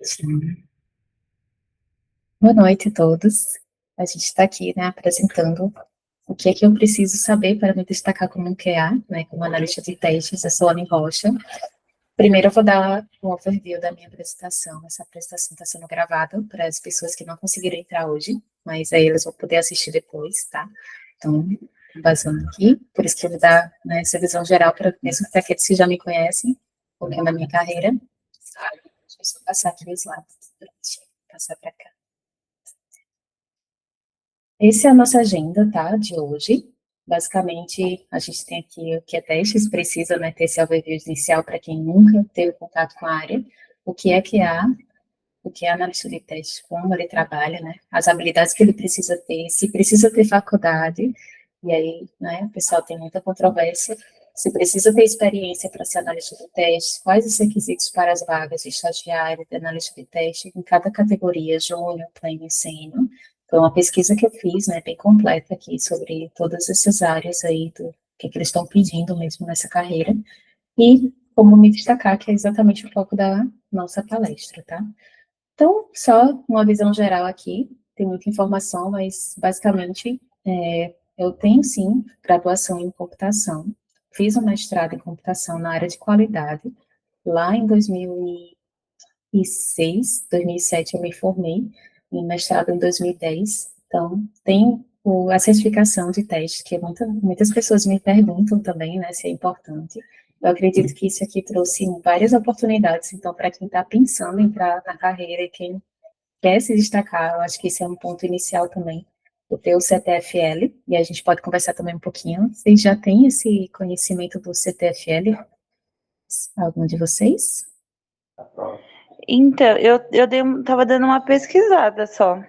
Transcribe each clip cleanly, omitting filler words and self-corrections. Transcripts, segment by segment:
Sim. Boa noite a todos. A gente está aqui, né, apresentando o que é que eu preciso saber para me destacar como um QA, né, como analista de testes. Eu sou Anne Rocha. Primeiro eu vou dar um overview da minha apresentação. Essa apresentação está sendo gravada para as pessoas que não conseguiram entrar hoje, mas aí eles vão poder assistir depois, tá? Então, basando aqui, por isso que eu vou dar, né, essa visão geral, mesmo para aqueles que já me conhecem, um pouquinho da minha carreira. Deixa eu só passar aqui o slide. Deixa eu passar para cá. Essa é a nossa agenda, tá, de hoje. Basicamente, a gente tem aqui o que é testes, precisa, né, ter esse overview inicial para quem nunca teve contato com a área, o que é QA, o que é analista de testes, como ele trabalha, né, as habilidades que ele precisa ter, se precisa ter faculdade, e aí, né, o pessoal tem muita controvérsia, se precisa ter experiência para ser analista de testes, quais os requisitos para as vagas de estagiário, de analista de teste, em cada categoria, júnior, pleno e sênior. Foi uma pesquisa que eu fiz, né, bem completa aqui sobre todas essas áreas aí do que eles estão pedindo mesmo nessa carreira e como me destacar, que é exatamente o foco da nossa palestra, tá? Então, só uma visão geral aqui, tem muita informação, mas basicamente eu tenho sim graduação em computação, fiz um mestrado em computação na área de qualidade, lá em 2006, 2007 eu me formei, em mestrado em 2010, então tem a certificação de teste, que muitas pessoas me perguntam também, né, se é importante. Eu acredito que isso aqui trouxe várias oportunidades, então, para quem está pensando em entrar na carreira e quem quer se destacar, eu acho que esse é um ponto inicial também, o ter o CTFL, e a gente pode conversar também um pouquinho. Vocês já têm esse conhecimento do CTFL? Algum de vocês? Então, tava dando uma pesquisada só.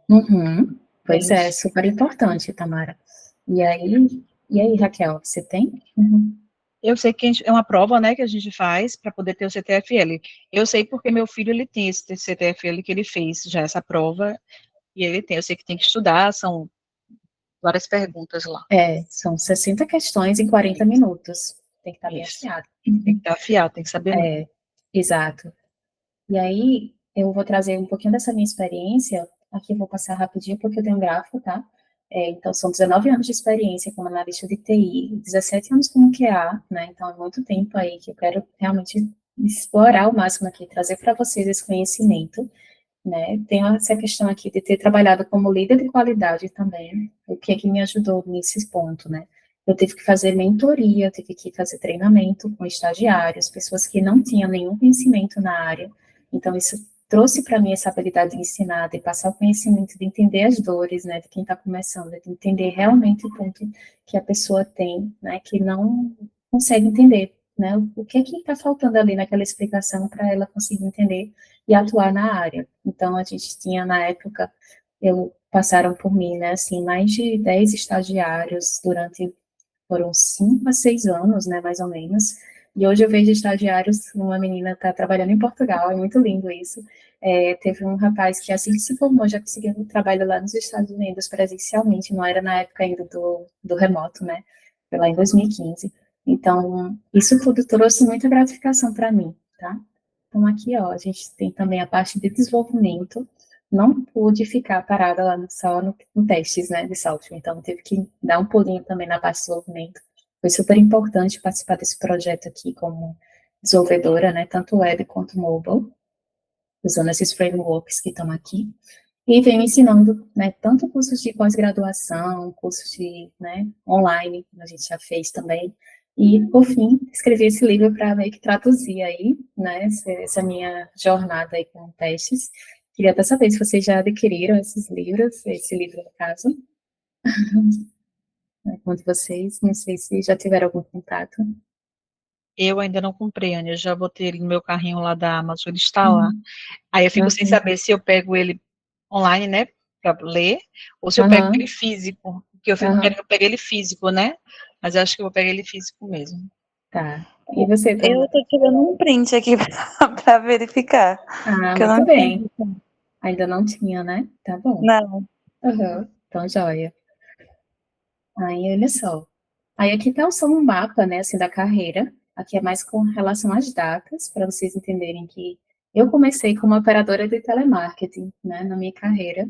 Uhum. Pois é, super importante, Tamara. E aí, Raquel, você tem? Uhum. Eu sei que é uma prova, né, que a gente faz para poder ter o CTFL. Eu sei porque meu filho, ele tem esse CTFL que ele fez já essa prova, e ele tem, eu sei que tem que estudar, são várias perguntas lá. São 60 questões em 40 minutos. Tem que estar bem afiado. Tem que estar afiado, tem que saber. Exato. E aí, eu vou trazer um pouquinho dessa minha experiência, aqui eu vou passar rapidinho porque eu tenho um gráfico, tá? Então, são 19 anos de experiência como analista de TI, 17 anos como QA, né? Então, é muito tempo aí que eu quero realmente explorar ao máximo aqui, trazer para vocês esse conhecimento, né? Tem essa questão aqui de ter trabalhado como líder de qualidade também, o que é que me ajudou nesse ponto, né? Eu tive que fazer mentoria, eu tive que fazer treinamento com estagiários, pessoas que não tinham nenhum conhecimento na área. Então, isso trouxe para mim essa habilidade de ensinar, de passar o conhecimento, de entender as dores, né, de quem está começando, de entender realmente o ponto que a pessoa tem, né, que não consegue entender, né, o que é que está faltando ali naquela explicação para ela conseguir entender e atuar na área. Então, a gente tinha, na época, passaram por mim, né, assim, mais de 10 estagiários foram 5 a 6 anos, né, mais ou menos, e hoje eu vejo estagiários, uma menina está trabalhando em Portugal, é muito lindo isso. Teve um rapaz que assim que se formou já conseguiu um trabalho lá nos Estados Unidos presencialmente, não era na época ainda do remoto, né, foi lá em 2015. Então, isso tudo trouxe muita gratificação para mim, tá? Então, aqui, ó, a gente tem também a parte de desenvolvimento. Não pude ficar parada lá só no testes, né, de software. Então, tive que dar um pulinho também na parte de desenvolvimento. Foi super importante participar desse projeto aqui como desenvolvedora, né, tanto web quanto mobile, usando esses frameworks que estão aqui. E venho ensinando, né, tanto cursos de pós-graduação, cursos de, né, online, que a gente já fez também. E, por fim, escrevi esse livro para meio que traduzir aí, né, essa minha jornada aí com testes. Queria até saber se vocês já adquiriram esses livros, esse livro no caso. Algum de vocês, não sei se já tiveram algum contato. Eu ainda não comprei, Anne, eu já botei ele no meu carrinho lá da Amazon, ele está lá. Aí eu fico sem saber se eu pego ele online, né, para ler, ou se eu pego ele físico, porque eu fico querendo que eu pegue ele físico, né, mas eu acho que eu vou pegar ele físico mesmo. Tá. E você, Tamara? Eu tô tirando um print aqui para verificar. Muito bem. Ainda não tinha, né? Tá bom. Não. Então, joia. Aí, olha só. Aí, aqui tá só um mapa, né, assim, da carreira. Aqui é mais com relação às datas, para vocês entenderem que Eu comecei como operadora de telemarketing, né, na minha carreira,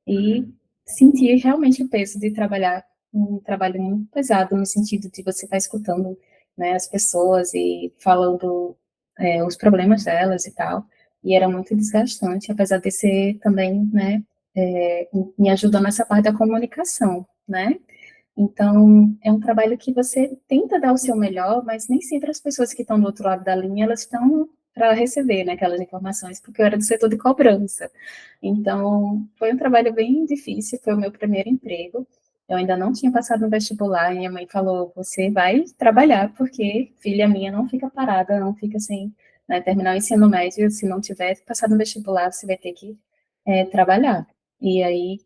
e senti realmente o peso de trabalhar um trabalho muito pesado, no sentido de você estar escutando, né, as pessoas e falando os problemas delas e tal, e era muito desgastante, apesar de ser também, né, me ajudou nessa parte da comunicação, né, então, é um trabalho que você tenta dar o seu melhor, mas nem sempre as pessoas que estão do outro lado da linha, elas estão para receber, né, aquelas informações, porque eu era do setor de cobrança. Então, foi um trabalho bem difícil, foi o meu primeiro emprego. Eu ainda não tinha passado no vestibular, e minha mãe falou: você vai trabalhar, porque filha minha não fica parada, não fica sem, né, terminar o ensino médio, se não tiver passado no vestibular, você vai ter que trabalhar. E aí,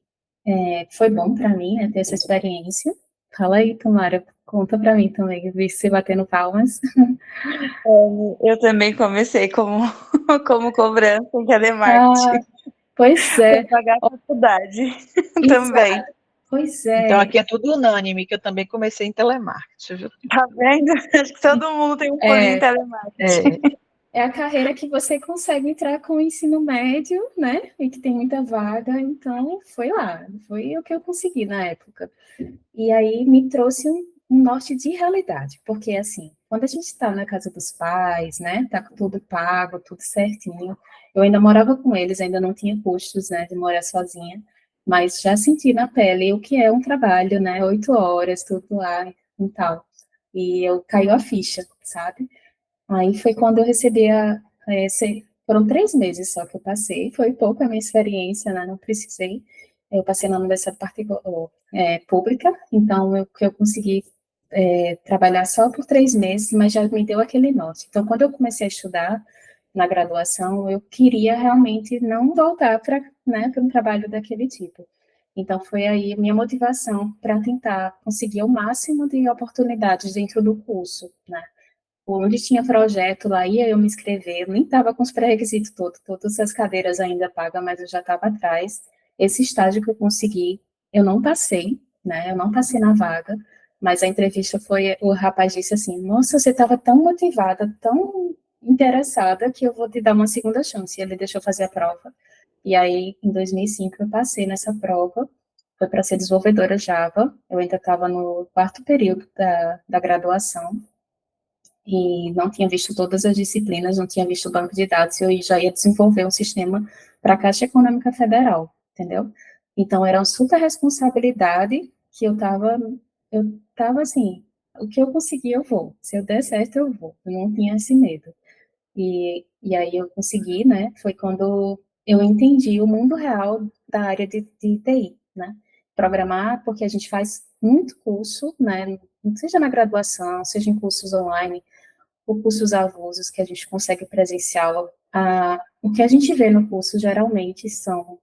foi bom para mim, né, ter essa experiência. Fala aí, Tamara, conta para mim também, vi você batendo palmas. Eu também comecei como, como cobrança em Ah, telemarketing pois para é, pagar a faculdade também. exato, pois Então é, aqui é tudo unânime, que eu também comecei em telemarketing, viu? Tá vendo? Acho que todo mundo tem um pulinho em é, telemarketing. É, é a carreira que você consegue entrar com o ensino médio, né, e que tem muita vaga, então foi lá, foi o que eu consegui na época. E aí me trouxe um norte de realidade, porque assim, quando a gente está na casa dos pais, né, tá tudo pago, tudo certinho, eu ainda morava com eles, ainda não tinha custos, né, de morar sozinha, mas já senti na pele o que é um trabalho, né, 8 horas, tudo lá e tal. E eu caiu a ficha, sabe? Aí foi quando eu recebi foram 3 meses só que eu passei, foi pouco a minha experiência, né? Não precisei. Eu passei na universidade particular, pública, então que eu consegui trabalhar só por 3 meses, mas já me deu aquele norte. Então, quando eu comecei a estudar na graduação, eu queria realmente não voltar para, né, para um trabalho daquele tipo. Então, foi aí a minha motivação para tentar conseguir o máximo de oportunidades dentro do curso, né? Onde tinha projeto lá, ia eu me inscrever, eu nem estava com os pré-requisitos todos, todas as cadeiras ainda pagas, mas eu já estava atrás. Esse estágio que eu consegui, eu não passei, né? Eu não passei na vaga, mas a entrevista foi, o rapaz disse assim: nossa, você estava tão motivada, tão interessada, que eu vou te dar uma segunda chance. E ele deixou fazer a prova. E aí, em 2005, eu passei nessa prova, foi para ser desenvolvedora Java, eu ainda estava no quarto período da graduação, e não tinha visto todas as disciplinas, não tinha visto o banco de dados, e eu já ia desenvolver um sistema para a Caixa Econômica Federal, entendeu? Então, era uma super responsabilidade que eu tava assim, o que eu conseguir, eu vou. Se eu der certo, eu vou. Eu não tinha esse medo. E aí eu consegui, né? Foi quando eu entendi o mundo real da área de TI, né? Programar, porque a gente faz muito curso, né? Seja na graduação, seja em cursos online, ou cursos avulsos que a gente consegue presencial. O que a gente vê no curso geralmente são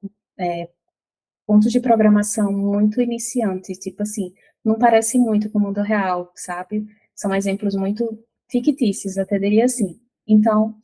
pontos de programação muito iniciantes, tipo assim, não parece muito com o mundo real, sabe? São exemplos muito fictícios, até diria assim. Então,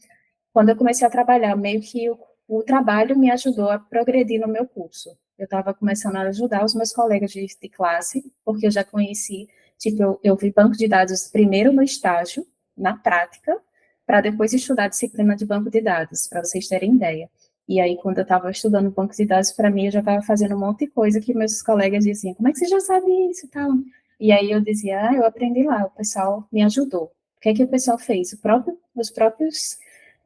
quando eu comecei a trabalhar, meio que o trabalho me ajudou a progredir no meu curso. Eu estava começando a ajudar os meus colegas de classe, porque eu já conheci, tipo, eu vi banco de dados primeiro no estágio, na prática, para depois estudar a disciplina de banco de dados, para vocês terem ideia. E aí, quando eu estava estudando banco de dados, para mim, eu já estava fazendo um monte de coisa que meus colegas diziam: como é que você já sabe isso e tal? E aí eu dizia: eu aprendi lá, o pessoal me ajudou. O que é que o pessoal fez? Os próprios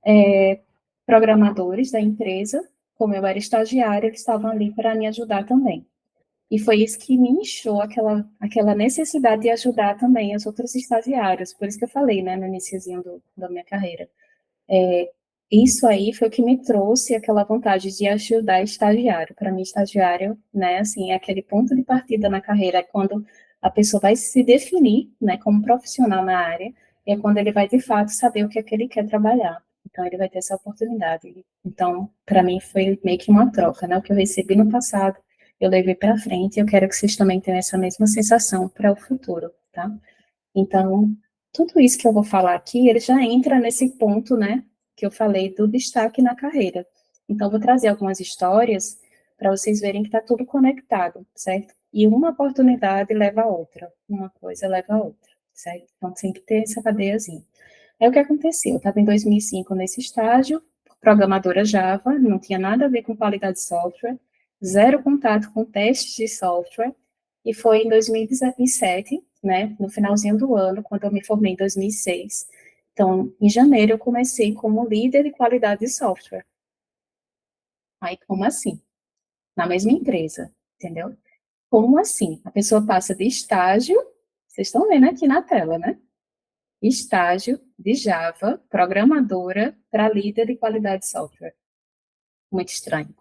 é, programadores da empresa, como eu era estagiária, eles estavam ali para me ajudar também. E foi isso que me inchou aquela necessidade de ajudar também os outros estagiários. Por isso que eu falei, né, no iniciozinho da minha carreira. Isso aí foi o que me trouxe aquela vontade de ajudar estagiário. Para mim, estagiário, né, assim, é aquele ponto de partida na carreira, é quando a pessoa vai se definir, né, como profissional na área, e é quando ele vai, de fato, saber o que é que ele quer trabalhar. Então, ele vai ter essa oportunidade. Então, para mim, foi meio que uma troca, né, o que eu recebi no passado, eu levei para frente, e eu quero que vocês também tenham essa mesma sensação para o futuro, tá? Então, tudo isso que eu vou falar aqui, ele já entra nesse ponto, né, que eu falei do destaque na carreira. Então, vou trazer algumas histórias para vocês verem que está tudo conectado, certo? E uma oportunidade leva a outra, uma coisa leva a outra, certo? Então, tem que ter essa cadeiazinha. É o que aconteceu. Eu estava em 2005 nesse estágio, programadora Java, não tinha nada a ver com qualidade de software, zero contato com testes de software, e foi em 2017, né, no finalzinho do ano, quando eu me formei em 2006. Então, em janeiro, eu comecei como líder de qualidade de software. Aí, como assim? Na mesma empresa, entendeu? Como assim? A pessoa passa de estágio, vocês estão vendo aqui na tela, né? Estágio de Java, programadora, para líder de qualidade de software. Muito estranho.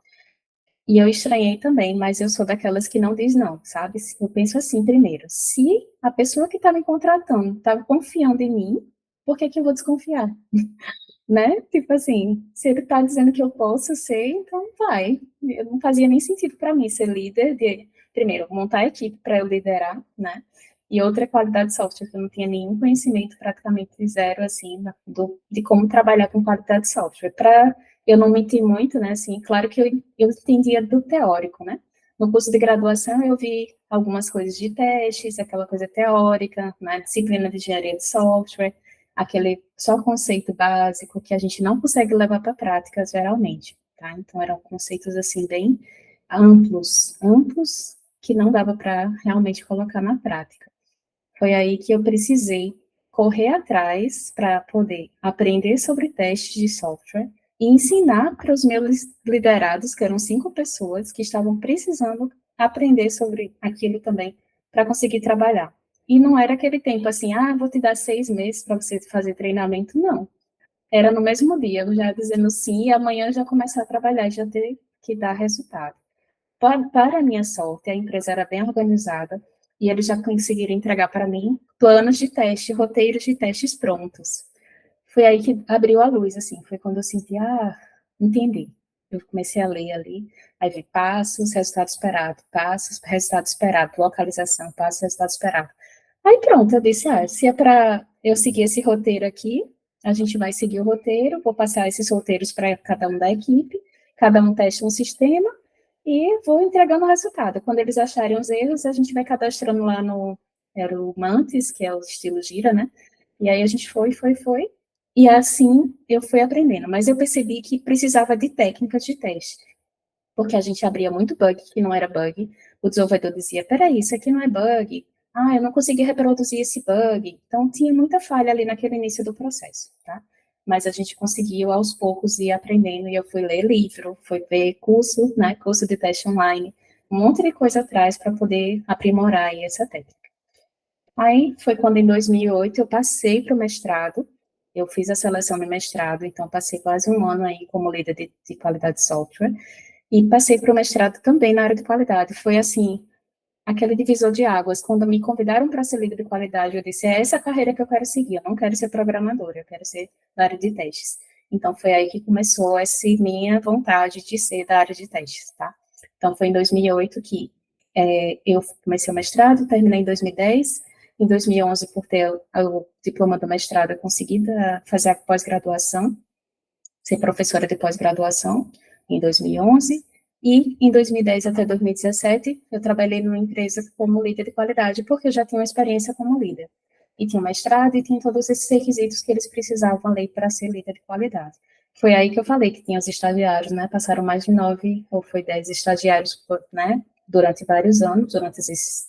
E eu estranhei também, mas eu sou daquelas que não diz não, sabe? Eu penso assim primeiro, se a pessoa que está me contratando estava confiando em mim, por que que eu vou desconfiar? Né? Tipo assim, se ele está dizendo que eu posso ser, então vai. Eu não fazia nem sentido para mim ser líder de, primeiro, montar a equipe para eu liderar, né? E outra qualidade de software, que eu não tinha nenhum conhecimento, praticamente zero, assim, de como trabalhar com qualidade de software. Para eu não mentir muito, né, assim, claro que eu entendia do teórico, né? No curso de graduação eu vi algumas coisas de testes, aquela coisa teórica, né, disciplina de engenharia de software, aquele só conceito básico que a gente não consegue levar para a prática, geralmente, tá? Então, eram conceitos, assim, bem amplos, que não dava para realmente colocar na prática. Foi aí que eu precisei correr atrás para poder aprender sobre testes de software e ensinar para os meus liderados, que eram 5 pessoas, que estavam precisando aprender sobre aquilo também, para conseguir trabalhar. E não era aquele tempo assim, vou te dar 6 meses para você fazer treinamento, não. Era no mesmo dia, eu já dizendo sim, e amanhã já começar a trabalhar, já ter que dar resultado. Para a minha sorte, a empresa era bem organizada e eles já conseguiram entregar para mim planos de teste, roteiros de testes prontos. Foi aí que abriu a luz, assim, foi quando eu senti, entendi. Eu comecei a ler ali, aí vi passos, resultado esperado, passos, resultado esperado, localização, passos, resultado esperado. Aí pronto, eu disse, se é para eu seguir esse roteiro aqui, a gente vai seguir o roteiro, vou passar esses roteiros para cada um da equipe, cada um testa um sistema, e vou entregando o resultado. Quando eles acharem os erros, a gente vai cadastrando lá no, era o Mantis, que é o estilo Gira, né? E aí a gente foi, e assim eu fui aprendendo. Mas eu percebi que precisava de técnicas de teste, porque a gente abria muito bug que não era bug. O desenvolvedor dizia, peraí, isso aqui não é bug. Eu não consegui reproduzir esse bug. Então, tinha muita falha ali naquele início do processo, tá? Mas a gente conseguiu, aos poucos, ir aprendendo, e eu fui ler livro, fui ver curso, né, curso de teste online, um monte de coisa atrás para poder aprimorar aí essa técnica. Aí, foi quando, em 2008, eu passei para o mestrado, eu fiz a seleção do mestrado, então passei quase um ano aí como líder de qualidade de software, e passei para o mestrado também na área de qualidade. Foi assim, aquele divisor de águas. Quando me convidaram para ser líder de qualidade, eu disse, é essa carreira que eu quero seguir, eu não quero ser programadora, eu quero ser da área de testes. Então, foi aí que começou essa minha vontade de ser da área de testes, tá? Então, foi em 2008 que eu comecei o mestrado, terminei em 2010. Em 2011, por ter o diploma do mestrado, eu consegui fazer a pós-graduação, ser professora de pós-graduação em 2011, e em 2010 até 2017 eu trabalhei numa empresa como líder de qualidade, porque eu já tinha uma experiência como líder, e tinha mestrado, e tinha todos esses requisitos que eles precisavam ali para ser líder de qualidade. Foi aí que eu falei que tinha os estagiários, né, passaram mais de 9, ou foi 10 estagiários, né, durante vários anos, durante esses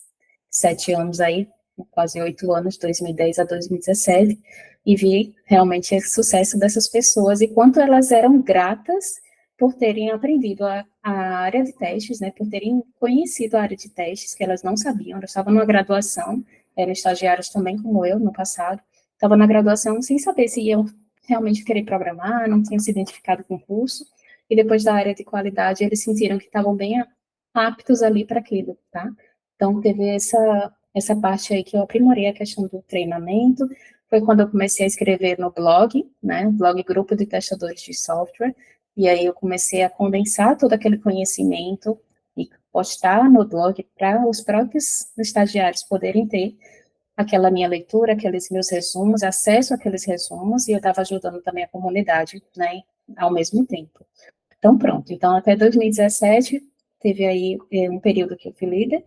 7 anos aí, quase 8 anos, 2010 a 2017, e vi realmente esse sucesso dessas pessoas e quanto elas eram gratas por terem aprendido a área de testes, né, por terem conhecido a área de testes, que elas não sabiam, elas estavam numa graduação, eram estagiários também como eu no passado, estavam na graduação sem saber se iam realmente querer programar, não tinham se identificado com o curso, e depois da área de qualidade eles sentiram que estavam bem aptos ali para aquilo, tá? Então teve essa parte aí que eu aprimorei a questão do treinamento, foi quando eu comecei a escrever no blog, né, blog Grupo de Testadores de Software, e aí eu comecei a condensar todo aquele conhecimento e postar no blog para os próprios estagiários poderem ter aquela minha leitura, aqueles meus resumos, acesso àqueles resumos, e eu estava ajudando também a comunidade, né, ao mesmo tempo. Então, pronto. Então, até 2017, teve aí um período que eu fui líder,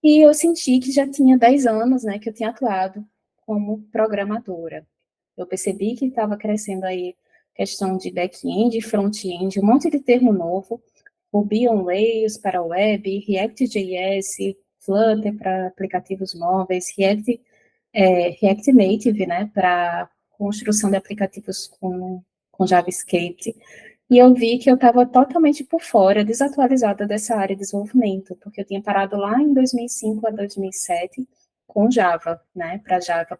e eu senti que já tinha 10 anos, né, que eu tinha atuado como programadora. Eu percebi que estava crescendo aí questão de back-end, front-end, um monte de termo novo, Ruby on Rails para web, React.js, Flutter para aplicativos móveis, React Native, né, para construção de aplicativos com JavaScript. E eu vi que eu estava totalmente por fora, desatualizada dessa área de desenvolvimento, porque eu tinha parado lá em 2005 a 2007 com Java, né,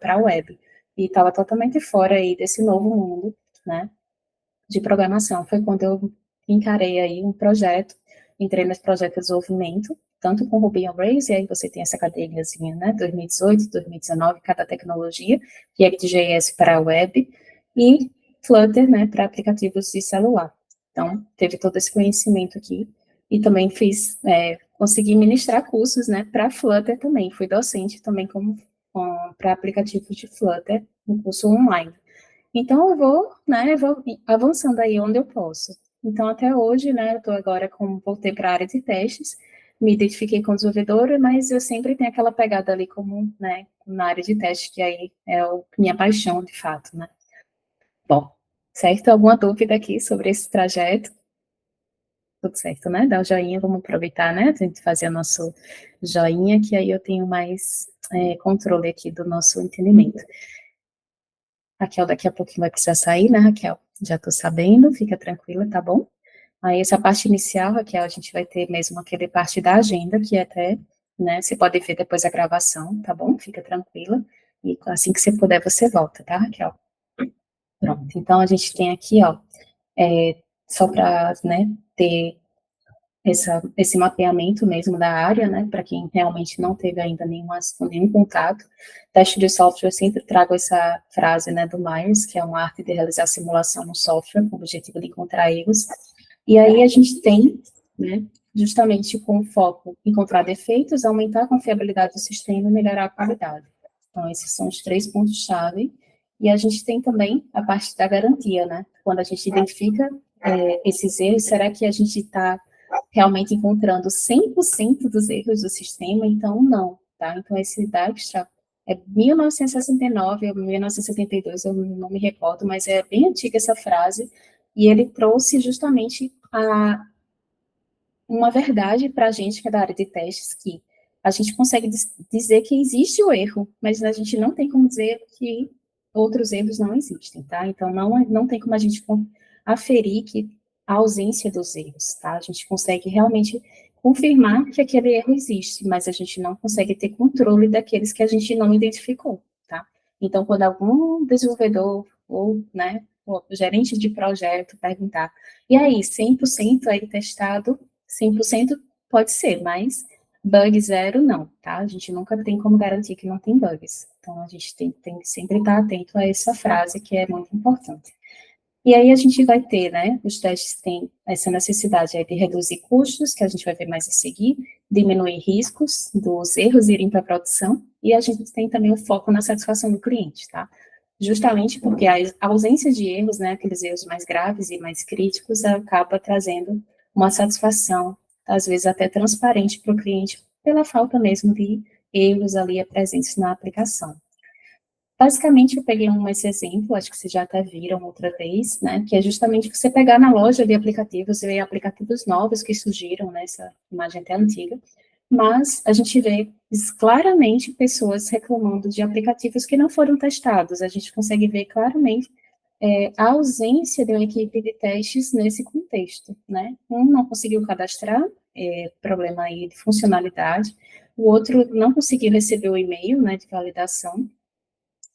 para web. E estava totalmente fora aí desse novo mundo, né, de programação. Foi quando eu encarei aí um projeto, entrei nesse projeto de desenvolvimento, tanto com Ruby on Rails, e aí você tem essa cadeiazinha, né, 2018, 2019, cada tecnologia, React.js para web, e Flutter, né, para aplicativos de celular. Então, teve todo esse conhecimento aqui, e também consegui ministrar cursos, né, para Flutter também, fui docente também para aplicativos de Flutter, um curso online. Então, eu vou avançando aí onde eu posso. Então, até hoje, né, eu estou agora voltei para a área de testes, me identifiquei como desenvolvedora, mas eu sempre tenho aquela pegada ali como, né, na área de teste, que aí é minha paixão, de fato, né. Bom, certo? Alguma dúvida aqui sobre esse trajeto? Tudo certo, né? Dá o joinha, vamos aproveitar, né, a gente fazer o nosso joinha, que aí eu tenho mais controle aqui do nosso entendimento. Raquel daqui a pouquinho vai precisar sair, né, Raquel? Já tô sabendo, fica tranquila, tá bom? Aí essa parte inicial, Raquel, a gente vai ter mesmo aquele parte da agenda, que é até, né, você pode ver depois a gravação, tá bom? Fica tranquila. E assim que você puder, você volta, tá, Raquel? Pronto, então a gente tem aqui, ó, só para, né, ter esse mapeamento mesmo da área, né, para quem realmente não teve ainda nenhum contato. Teste de software, eu sempre trago essa frase, né, do Myers, que é uma arte de realizar simulação no software, com o objetivo de encontrar erros. E aí a gente tem, né, justamente com o foco em encontrar defeitos, aumentar a confiabilidade do sistema e melhorar a qualidade. Então, esses são os 3 pontos-chave. E a gente tem também a parte da garantia, né, quando a gente identifica esses erros, será que a gente está realmente encontrando 100% dos erros do sistema? Então, não, tá? Então, esse Dijkstra é 1969 ou 1972, eu não me recordo, mas é bem antiga essa frase, e ele trouxe justamente uma verdade para a gente, que é da área de testes, que a gente consegue dizer que existe o erro, mas a gente não tem como dizer que outros erros não existem, tá? Então, não tem como a gente aferir que a ausência dos erros, tá? A gente consegue realmente confirmar que aquele erro existe, mas a gente não consegue ter controle daqueles que a gente não identificou, tá? Então, quando algum desenvolvedor ou, né, o gerente de projeto perguntar, e aí, 100% aí testado, 100% pode ser, mas bug zero não, tá? A gente nunca tem como garantir que não tem bugs. Então, a gente tem que sempre estar atento a essa frase, que é muito importante. E aí a gente vai ter, né, os testes têm essa necessidade aí de reduzir custos, que a gente vai ver mais a seguir, diminuir riscos dos erros irem para a produção, e a gente tem também o foco na satisfação do cliente, tá? Justamente porque a ausência de erros, né, aqueles erros mais graves e mais críticos, acaba trazendo uma satisfação, às vezes até transparente para o cliente, pela falta mesmo de erros ali presentes na aplicação. Basicamente, eu peguei esse exemplo, acho que vocês já até viram outra vez, né, que é justamente você pegar na loja de aplicativos e ver aplicativos novos que surgiram, né, essa imagem até antiga, mas a gente vê claramente pessoas reclamando de aplicativos que não foram testados, a gente consegue ver claramente a ausência de uma equipe de testes nesse contexto, né, um não conseguiu cadastrar, problema aí de funcionalidade, o outro não conseguiu receber o e-mail, né, de validação,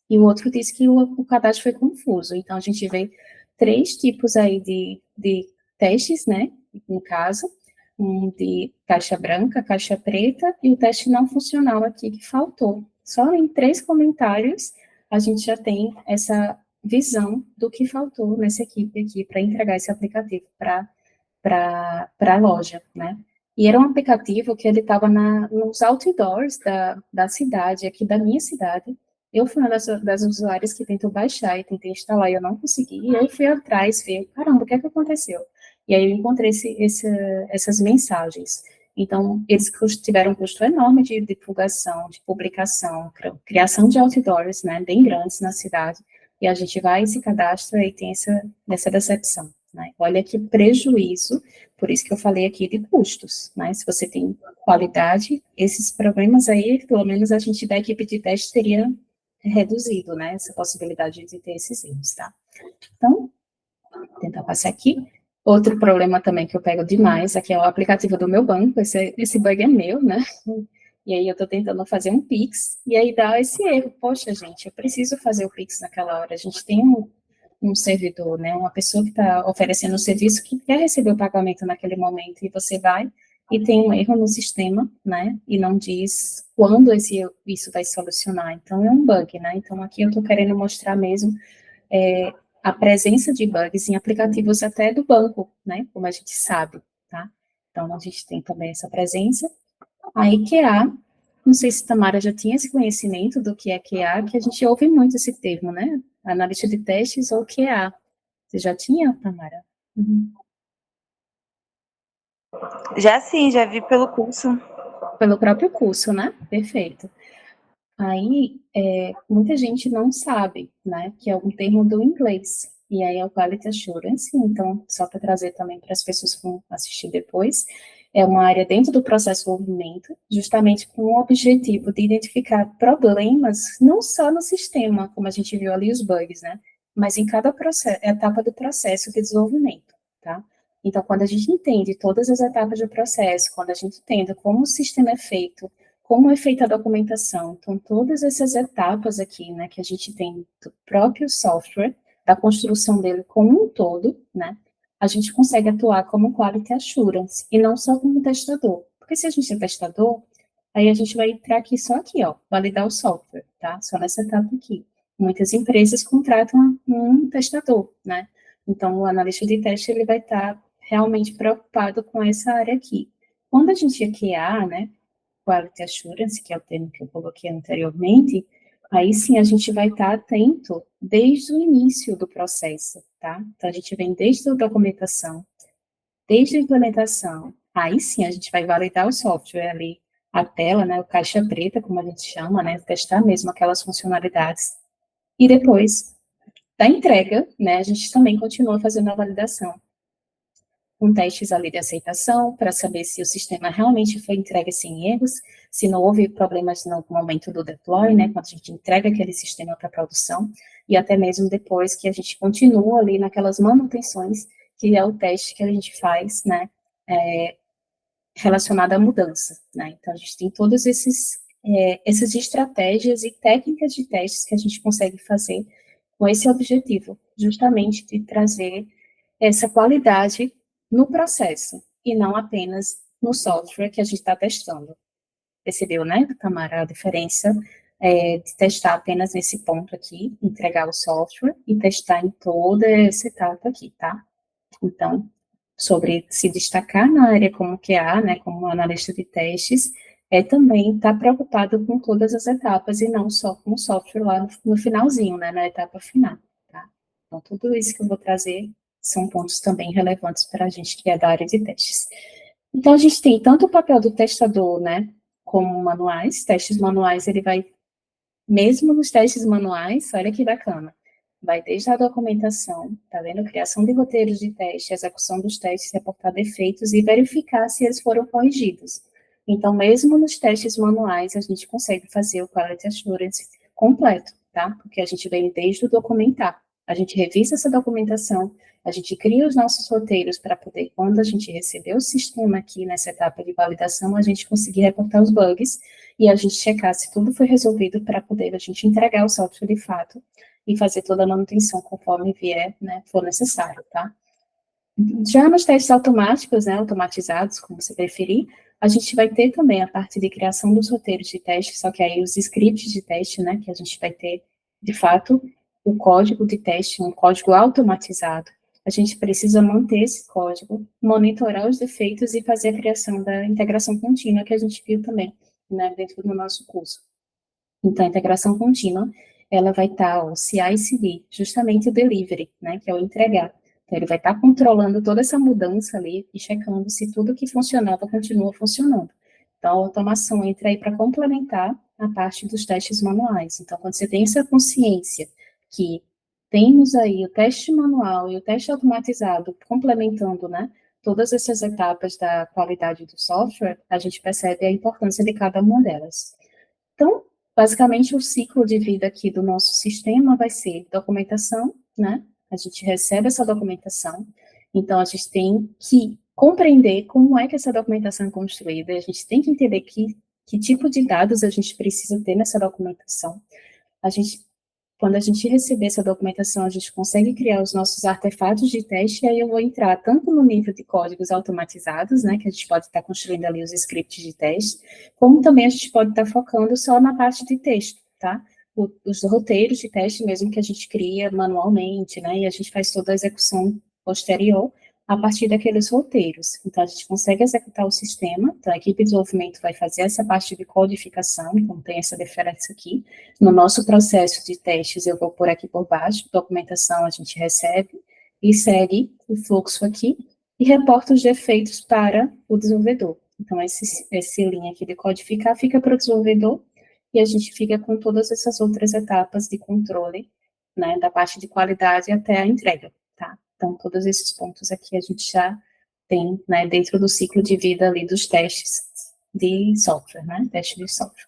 e o outro disse que o cadastro foi confuso. Então, a gente vê 3 tipos aí de testes, né, no caso, um de caixa branca, caixa preta, e o teste não funcional aqui que faltou. Só em 3 comentários, a gente já tem essa visão do que faltou nessa equipe aqui para entregar esse aplicativo para a loja, né. E era um aplicativo que ele estava nos outdoors da cidade, aqui da minha cidade. Eu fui uma das usuárias que tentou baixar e tentei instalar e eu não consegui. E aí fui atrás, ver, caramba, o que é que aconteceu? E aí eu encontrei essas mensagens. Então, eles tiveram um custo enorme de divulgação, de publicação, criação de outdoors, né, bem grandes na cidade, e a gente vai, se cadastra e tem essa decepção, né? Olha que prejuízo, por isso que eu falei aqui de custos, né? Se você tem qualidade, esses problemas aí, pelo menos a gente da equipe de teste teria reduzido, né? Essa possibilidade de ter esses erros, tá? Então, vou tentar passar aqui. Outro problema também que eu pego demais, aqui é o aplicativo do meu banco, esse bug é meu, né? E aí eu tô tentando fazer um Pix, e aí dá esse erro. Poxa, gente, eu preciso fazer o Pix naquela hora. A gente tem um servidor, né? Uma pessoa que está oferecendo um serviço que quer receber o pagamento naquele momento, e você vai e tem um erro no sistema, né? E não diz quando isso vai solucionar. Então, é um bug, né? Então, aqui eu estou querendo mostrar mesmo a presença de bugs em aplicativos até do banco, né? Como a gente sabe, tá? Então, a gente tem também essa presença. A IKEA, não sei se Tamara já tinha esse conhecimento do que é QA, que a gente ouve muito esse termo, né? Analista de testes ou QA. Você já tinha, Tamara? Uhum. Já sim, já vi pelo curso. Pelo próprio curso, né? Perfeito. Aí, muita gente não sabe, né, que é um termo do inglês, e aí é o Quality Assurance, então, só para trazer também para as pessoas que vão assistir depois, é uma área dentro do processo de desenvolvimento, justamente com o objetivo de identificar problemas, não só no sistema, como a gente viu ali os bugs, né, mas em cada etapa do processo de desenvolvimento, tá? Então, quando a gente entende todas as etapas do processo, quando a gente entende como o sistema é feito, como é feita a documentação. Então, todas essas etapas aqui, né, que a gente tem do próprio software, da construção dele como um todo, né, a gente consegue atuar como Quality Assurance, e não só como testador. Porque se a gente é testador, aí a gente vai entrar aqui, ó, validar o software, tá? Só nessa etapa aqui. Muitas empresas contratam um testador, né? Então, o analista de teste, ele vai estar realmente preocupado com essa área aqui. Quando a gente é QA, né, Quality Assurance, que é o termo que eu coloquei anteriormente, aí sim a gente vai estar atento desde o início do processo, tá? Então, a gente vem desde a documentação, desde a implementação, aí sim a gente vai validar o software ali, a tela, né, o caixa preta, como a gente chama, né, testar mesmo aquelas funcionalidades. E depois da entrega, né, a gente também continua fazendo a validação com testes ali de aceitação, para saber se o sistema realmente foi entregue sem erros, se não houve problemas no momento do deploy, né, quando a gente entrega aquele sistema para produção, e até mesmo depois que a gente continua ali naquelas manutenções, que é o teste que a gente faz, né, relacionado à mudança, né, então a gente tem todos essas estratégias e técnicas de testes que a gente consegue fazer com esse objetivo, justamente de trazer essa qualidade no processo, e não apenas no software que a gente está testando. Percebeu, né, Tamara, a diferença de testar apenas nesse ponto aqui, entregar o software, e testar em toda essa etapa aqui, tá? Então, sobre se destacar na área como QA, né, como analista de testes, é também estar preocupado com todas as etapas e não só com o software lá no finalzinho, né, na etapa final, tá? Então, tudo isso que eu vou trazer são pontos também relevantes para a gente que é da área de testes. Então, a gente tem tanto o papel do testador, né, como manuais. Testes manuais, ele vai, mesmo nos testes manuais, olha que bacana, vai desde a documentação, tá vendo? Criação de roteiros de teste, execução dos testes, reportar defeitos e verificar se eles foram corrigidos. Então, mesmo nos testes manuais, a gente consegue fazer o Quality Assurance completo, tá? Porque a gente vem desde o documentar. A gente revisa essa documentação, a gente cria os nossos roteiros para poder, quando a gente receber o sistema aqui nessa etapa de validação, a gente conseguir reportar os bugs e a gente checar se tudo foi resolvido para poder a gente entregar o software de fato e fazer toda a manutenção conforme vier, né, for necessário, tá? Já nos testes automáticos, né, automatizados, como você preferir, a gente vai ter também a parte de criação dos roteiros de teste, só que aí os scripts de teste, né, que a gente vai ter, de fato, o código de teste, um código automatizado. A gente precisa manter esse código, monitorar os defeitos e fazer a criação da integração contínua, que a gente viu também, né, dentro do nosso curso. Então, a integração contínua, ela vai estar o CI/CD, justamente o delivery, né, que é o entregar. Então, ele vai estar controlando toda essa mudança ali e checando se tudo que funcionava continua funcionando. Então, a automação entra aí para complementar a parte dos testes manuais. Então, quando você tem essa consciência que temos aí o teste manual e o teste automatizado complementando, né, todas essas etapas da qualidade do software, a gente percebe a importância de cada uma delas. Então, basicamente, o ciclo de vida aqui do nosso sistema vai ser documentação, né? A gente recebe essa documentação, então a gente tem que compreender como é que essa documentação é construída, a gente tem que entender que tipo de dados a gente precisa ter nessa documentação. Quando a gente receber essa documentação, a gente consegue criar os nossos artefatos de teste, e aí eu vou entrar tanto no nível de códigos automatizados, né, que a gente pode estar construindo ali os scripts de teste, como também a gente pode estar focando só na parte de texto, tá? Os roteiros de teste mesmo que a gente cria manualmente, né, e a gente faz toda a execução posterior a partir daqueles roteiros. Então, a gente consegue executar o sistema, então a equipe de desenvolvimento vai fazer essa parte de codificação, então tem essa diferença aqui. No nosso processo de testes, eu vou por aqui por baixo, documentação a gente recebe e segue o fluxo aqui e reporta os defeitos para o desenvolvedor. Então, esse linha aqui de codificar fica para o desenvolvedor e a gente fica com todas essas outras etapas de controle, né, da parte de qualidade até a entrega, tá? Então, todos esses pontos aqui a gente já tem, né, dentro do ciclo de vida ali dos testes de software, né, teste de software.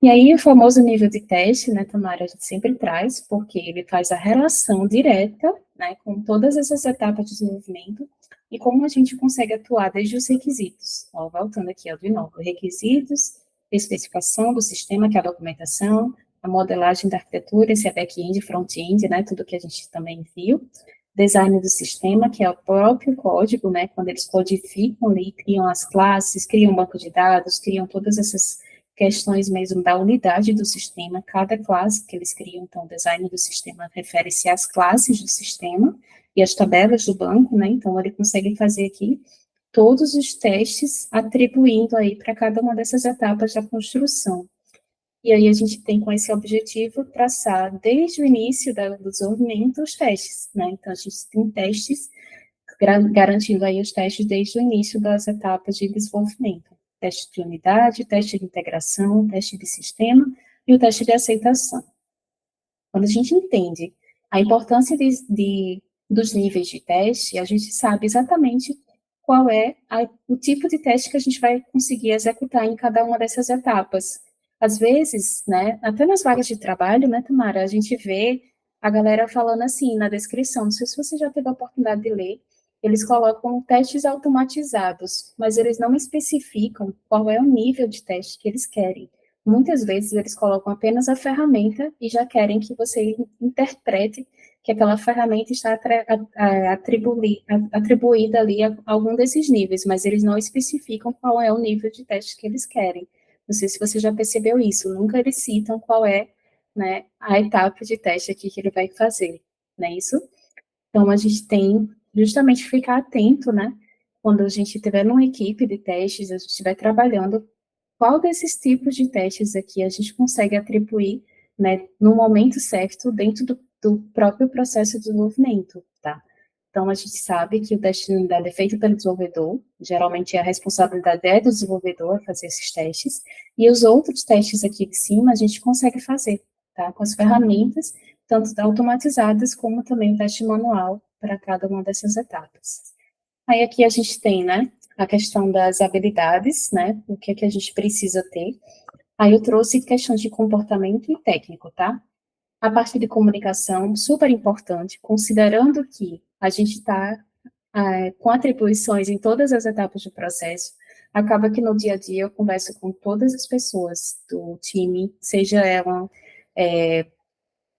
E aí, o famoso nível de teste, né, Tamara, a gente sempre traz, porque ele faz a relação direta, né, com todas essas etapas de desenvolvimento, e como a gente consegue atuar desde os requisitos. Ó, voltando aqui, ó, de novo, requisitos, especificação do sistema, que é a documentação, a modelagem da arquitetura, se é back-end, front-end, né, tudo que a gente também viu, design do sistema, que é o próprio código, né, quando eles codificam ali, criam as classes, criam um banco de dados, criam todas essas questões mesmo da unidade do sistema, cada classe que eles criam, então, o design do sistema refere-se às classes do sistema e às tabelas do banco, né, então ele consegue fazer aqui todos os testes atribuindo aí para cada uma dessas etapas da construção. E aí a gente tem com esse objetivo traçar desde o início do desenvolvimento os testes, né? Então a gente tem testes garantindo aí os testes desde o início das etapas de desenvolvimento. Teste de unidade, teste de integração, teste de sistema e o teste de aceitação. Quando a gente entende a importância dos níveis de teste, a gente sabe exatamente qual é o tipo de teste que a gente vai conseguir executar em cada uma dessas etapas. Às vezes, né, até nas vagas de trabalho, né, Tamara, a gente vê a galera falando assim na descrição, não sei se você já teve a oportunidade de ler, eles colocam testes automatizados, mas eles não especificam qual é o nível de teste que eles querem. Muitas vezes eles colocam apenas a ferramenta e já querem que você interprete que aquela ferramenta está atribuída ali a algum desses níveis, mas eles não especificam qual é o nível de teste que eles querem. Não sei se você já percebeu isso, nunca eles citam qual é, né, a etapa de teste aqui que ele vai fazer, não é isso? Então, a gente tem justamente que ficar atento, né, quando a gente tiver numa equipe de testes, a gente estiver trabalhando, qual desses tipos de testes aqui a gente consegue atribuir, né, no momento certo, dentro do próprio processo de desenvolvimento, tá? Então, a gente sabe que o teste de unidade é feito pelo desenvolvedor, geralmente a responsabilidade é do desenvolvedor fazer esses testes, e os outros testes aqui de cima a gente consegue fazer, tá? Com as ferramentas, tanto automatizadas como também o teste manual para cada uma dessas etapas. Aí aqui a gente tem, né, a questão das habilidades, né, o que é que a gente precisa ter. Aí eu trouxe questões de comportamento e técnico, tá? A parte de comunicação, super importante, considerando que a gente está com atribuições em todas as etapas do processo, acaba que no dia a dia eu converso com todas as pessoas do time, seja ela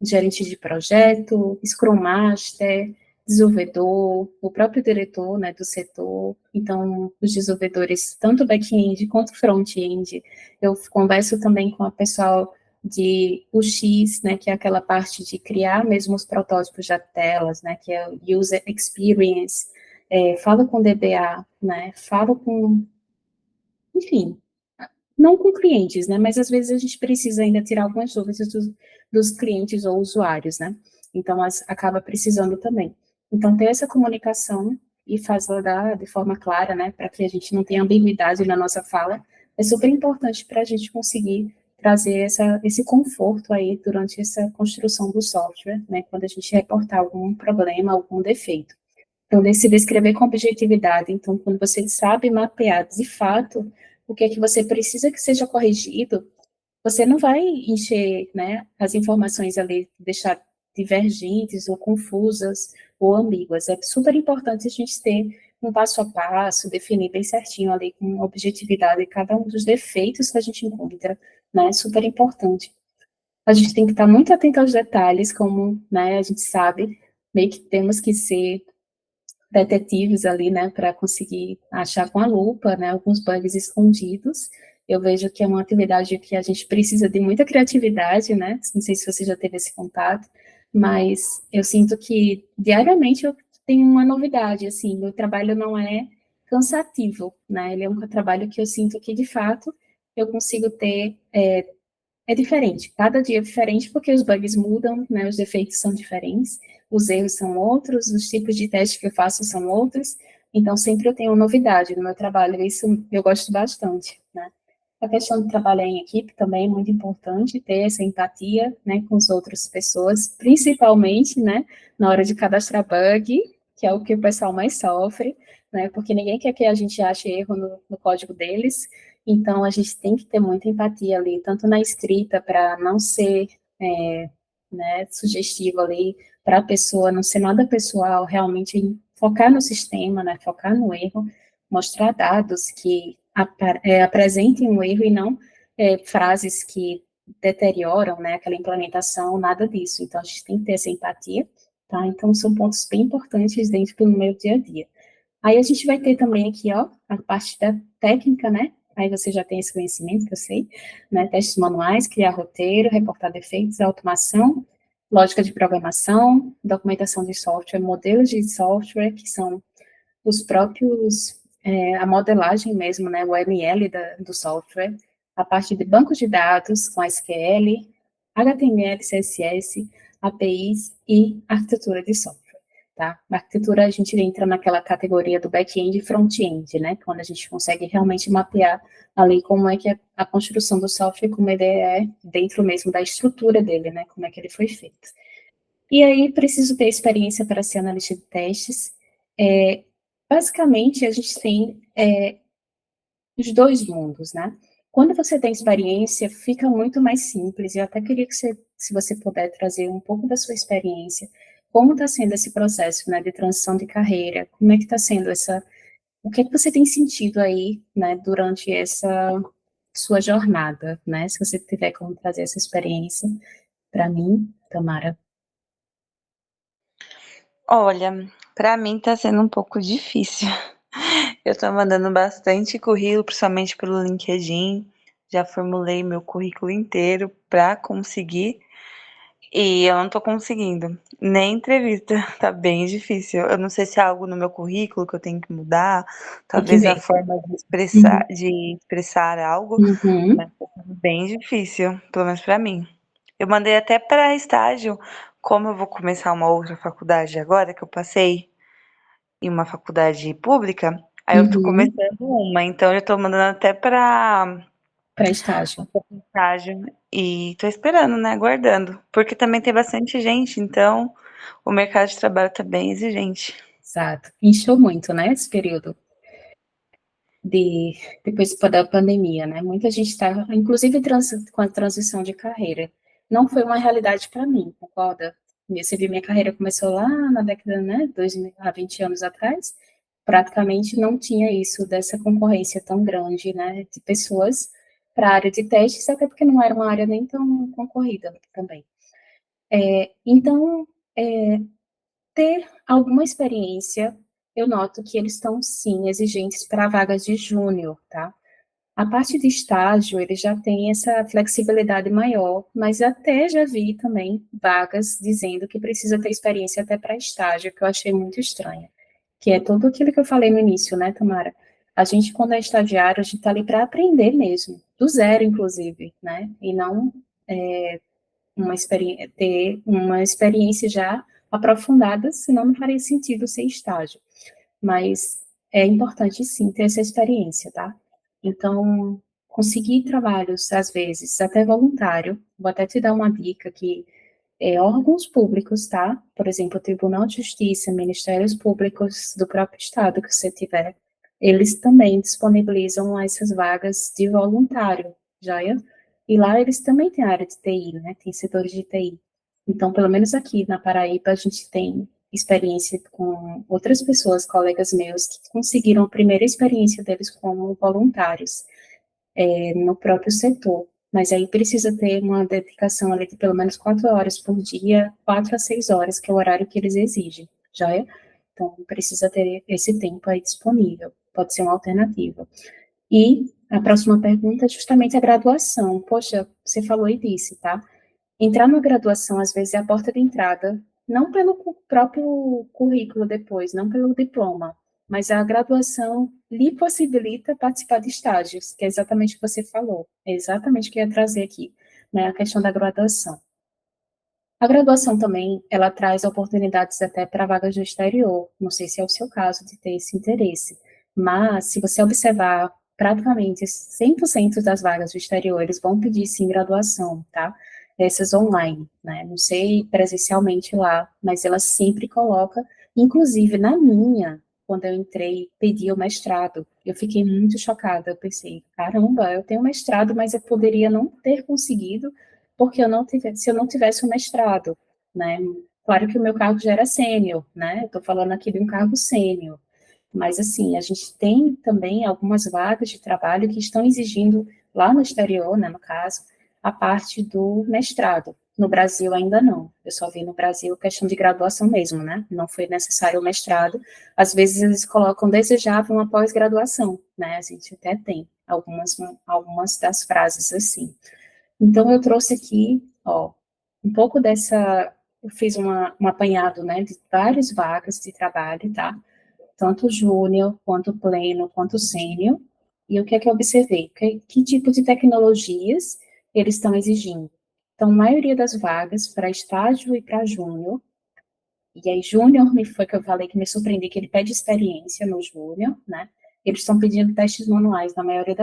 gerente de projeto, Scrum Master, desenvolvedor, o próprio diretor, né, do setor, então, os desenvolvedores, tanto back-end quanto front-end, eu converso também com a pessoal de UX, né, que é aquela parte de criar mesmo os protótipos de telas, né, que é o User Experience, falo com DBA, né, falo com, enfim, não com clientes, né, mas às vezes a gente precisa ainda tirar algumas dúvidas dos clientes ou usuários, né, então acaba precisando também. Então, ter essa comunicação e fazê-la de forma clara, né, para que a gente não tenha ambiguidade na nossa fala, é super importante para a gente conseguir trazer esse conforto aí durante essa construção do software, né, quando a gente reportar algum problema, algum defeito. Então, se descrever com objetividade, então, quando você sabe mapear de fato o que é que você precisa que seja corrigido, você não vai encher, né, as informações ali, deixar divergentes ou confusas ou ambíguas. É super importante a gente ter um passo a passo, definir bem certinho ali com objetividade cada um dos defeitos que a gente encontra, né, é super importante. A gente tem que estar muito atento aos detalhes, como, né, a gente sabe, meio que temos que ser detetives ali, né, para conseguir achar com a lupa, né, alguns bugs escondidos. Eu vejo que é uma atividade que a gente precisa de muita criatividade, né, não sei se você já teve esse contato, mas eu sinto que diariamente eu tenho uma novidade, assim, meu trabalho não é cansativo, né, ele é um trabalho que eu sinto que, de fato, eu consigo ter é diferente, cada dia é diferente porque os bugs mudam, né, os defeitos são diferentes, os erros são outros, os tipos de teste que eu faço são outros, então sempre eu tenho novidade no meu trabalho, isso eu gosto bastante, né. A questão de trabalhar em equipe também é muito importante, ter essa empatia, né, com as outras pessoas, principalmente, né, na hora de cadastrar bug, que é o que o pessoal mais sofre, né, porque ninguém quer que a gente ache erro no código deles, então a gente tem que ter muita empatia ali, tanto na escrita, para não ser, né, sugestivo ali, para a pessoa não ser nada pessoal, realmente focar no sistema, né, focar no erro, mostrar dados que apresentem um erro e não frases que deterioram, né, aquela implementação, nada disso. Então, a gente tem que ter essa empatia, tá? Então, são pontos bem importantes dentro do meu dia a dia. Aí a gente vai ter também aqui, ó, a parte da técnica, né? Aí você já tem esse conhecimento, que eu sei, né? Testes manuais, criar roteiro, reportar defeitos, automação, lógica de programação, documentação de software, modelos de software, que são os próprios, a modelagem mesmo, né? O ML do software, a parte de bancos de dados com SQL, HTML, CSS, APIs e arquitetura de software. Tá? Na arquitetura, a gente entra naquela categoria do back-end e front-end, né? Quando a gente consegue realmente mapear ali como é que é a construção do software, como ele é dentro mesmo da estrutura dele, né? Como é que ele foi feito. E aí, preciso ter experiência para ser analista de testes. Basicamente, a gente tem os dois mundos, né? Quando você tem experiência, fica muito mais simples. Eu até queria que você, se você puder trazer um pouco da sua experiência, como está sendo esse processo, né, de transição de carreira, como é que está sendo o que é que você tem sentido aí, né, durante essa sua jornada, né? Se você tiver como trazer essa experiência para mim, Tamara. Olha, para mim tá sendo um pouco difícil. Eu tô mandando bastante currículo, principalmente pelo LinkedIn. Já formulei meu currículo inteiro para conseguir e eu não tô conseguindo. Nem entrevista, tá bem difícil. Eu não sei se é algo no meu currículo que eu tenho que mudar, Tem que talvez a ver. forma Uhum. de expressar algo, Uhum. mas tá sendo bem difícil, pelo menos para mim. Eu mandei até para estágio, como eu vou começar uma outra faculdade agora, que eu passei em uma faculdade pública, aí eu tô Uhum. começando uma, então eu tô mandando até para Para estágio. estágio e tô esperando, né, aguardando, porque também tem bastante gente, então o mercado de trabalho tá bem exigente. Exato. Inchou muito, né, esse período depois da pandemia, né? Muita gente está, inclusive com a transição de carreira. Não foi uma realidade para mim, concorda? Você viu, minha carreira começou lá na década, né, há 20 anos atrás, praticamente não tinha isso, dessa concorrência tão grande, né, de pessoas para a área de testes, até porque não era uma área nem tão concorrida também. Então, ter alguma experiência, eu noto que eles estão, sim, exigentes para vagas de júnior, tá? A parte de estágio, ele já tem essa flexibilidade maior, mas até já vi também vagas dizendo que precisa ter experiência até para estágio, que eu achei muito estranho. Que é tudo aquilo que eu falei no início, né, Tamara? A gente, quando é estagiário, a gente está ali para aprender mesmo, do zero, inclusive, né? E não ter uma experiência já aprofundada, senão não faria sentido ser estágio. Mas é importante, sim, ter essa experiência, tá? Então, conseguir trabalhos, às vezes, até voluntário. Vou até te dar uma dica que órgãos públicos, tá? Por exemplo, Tribunal de Justiça, Ministérios Públicos do próprio estado que você tiver, eles também disponibilizam essas vagas de voluntário, joia? E lá eles também têm área de TI, né? Tem setores de TI. Então, pelo menos aqui na Paraíba, a gente tem experiência com outras pessoas, colegas meus, que conseguiram a primeira experiência deles como voluntários no próprio setor. Mas aí precisa ter uma dedicação ali de pelo menos 4 horas por dia, 4 a 6 horas, que é o horário que eles exigem, já é? Então, precisa ter esse tempo aí disponível, pode ser uma alternativa. E a próxima pergunta é justamente a graduação. Poxa, você falou e disse, tá? Entrar na graduação, às vezes, é a porta de entrada, não pelo próprio currículo depois, não pelo diploma, mas a graduação lhe possibilita participar de estágios, que é exatamente o que você falou, é exatamente o que eu ia trazer aqui, né, a questão da graduação. A graduação também, ela traz oportunidades até para vagas no exterior, não sei se é o seu caso de ter esse interesse, mas se você observar, praticamente 100% das vagas do exterior, eles vão pedir sim graduação, tá? Essas online, né? Não sei presencialmente lá, mas ela sempre coloca, inclusive na minha, quando eu entrei, pedi o mestrado, eu fiquei muito chocada, eu pensei, caramba, eu tenho mestrado, mas eu poderia não ter conseguido porque se eu não tivesse um mestrado, né? Claro que o meu cargo já era sênior, né? Eu estou falando aqui de um cargo sênior, mas assim, a gente tem também algumas vagas de trabalho que estão exigindo lá no exterior, né, no caso, a parte do mestrado. No Brasil ainda não. Eu só vi no Brasil questão de graduação mesmo, né? Não foi necessário o mestrado. Às vezes eles colocam desejável uma pós-graduação, né? A gente até tem algumas das frases assim. Então, eu trouxe aqui, ó, um pouco dessa, eu fiz um apanhado, né, de várias vagas de trabalho, tá? Tanto júnior, quanto pleno, quanto sênior. E o que é que eu observei? Que tipo de tecnologias eles estão exigindo? Então, a maioria das vagas para estágio e para júnior, e aí júnior foi que eu falei que me surpreendi, que ele pede experiência no júnior, né? Eles estão pedindo testes manuais na maioria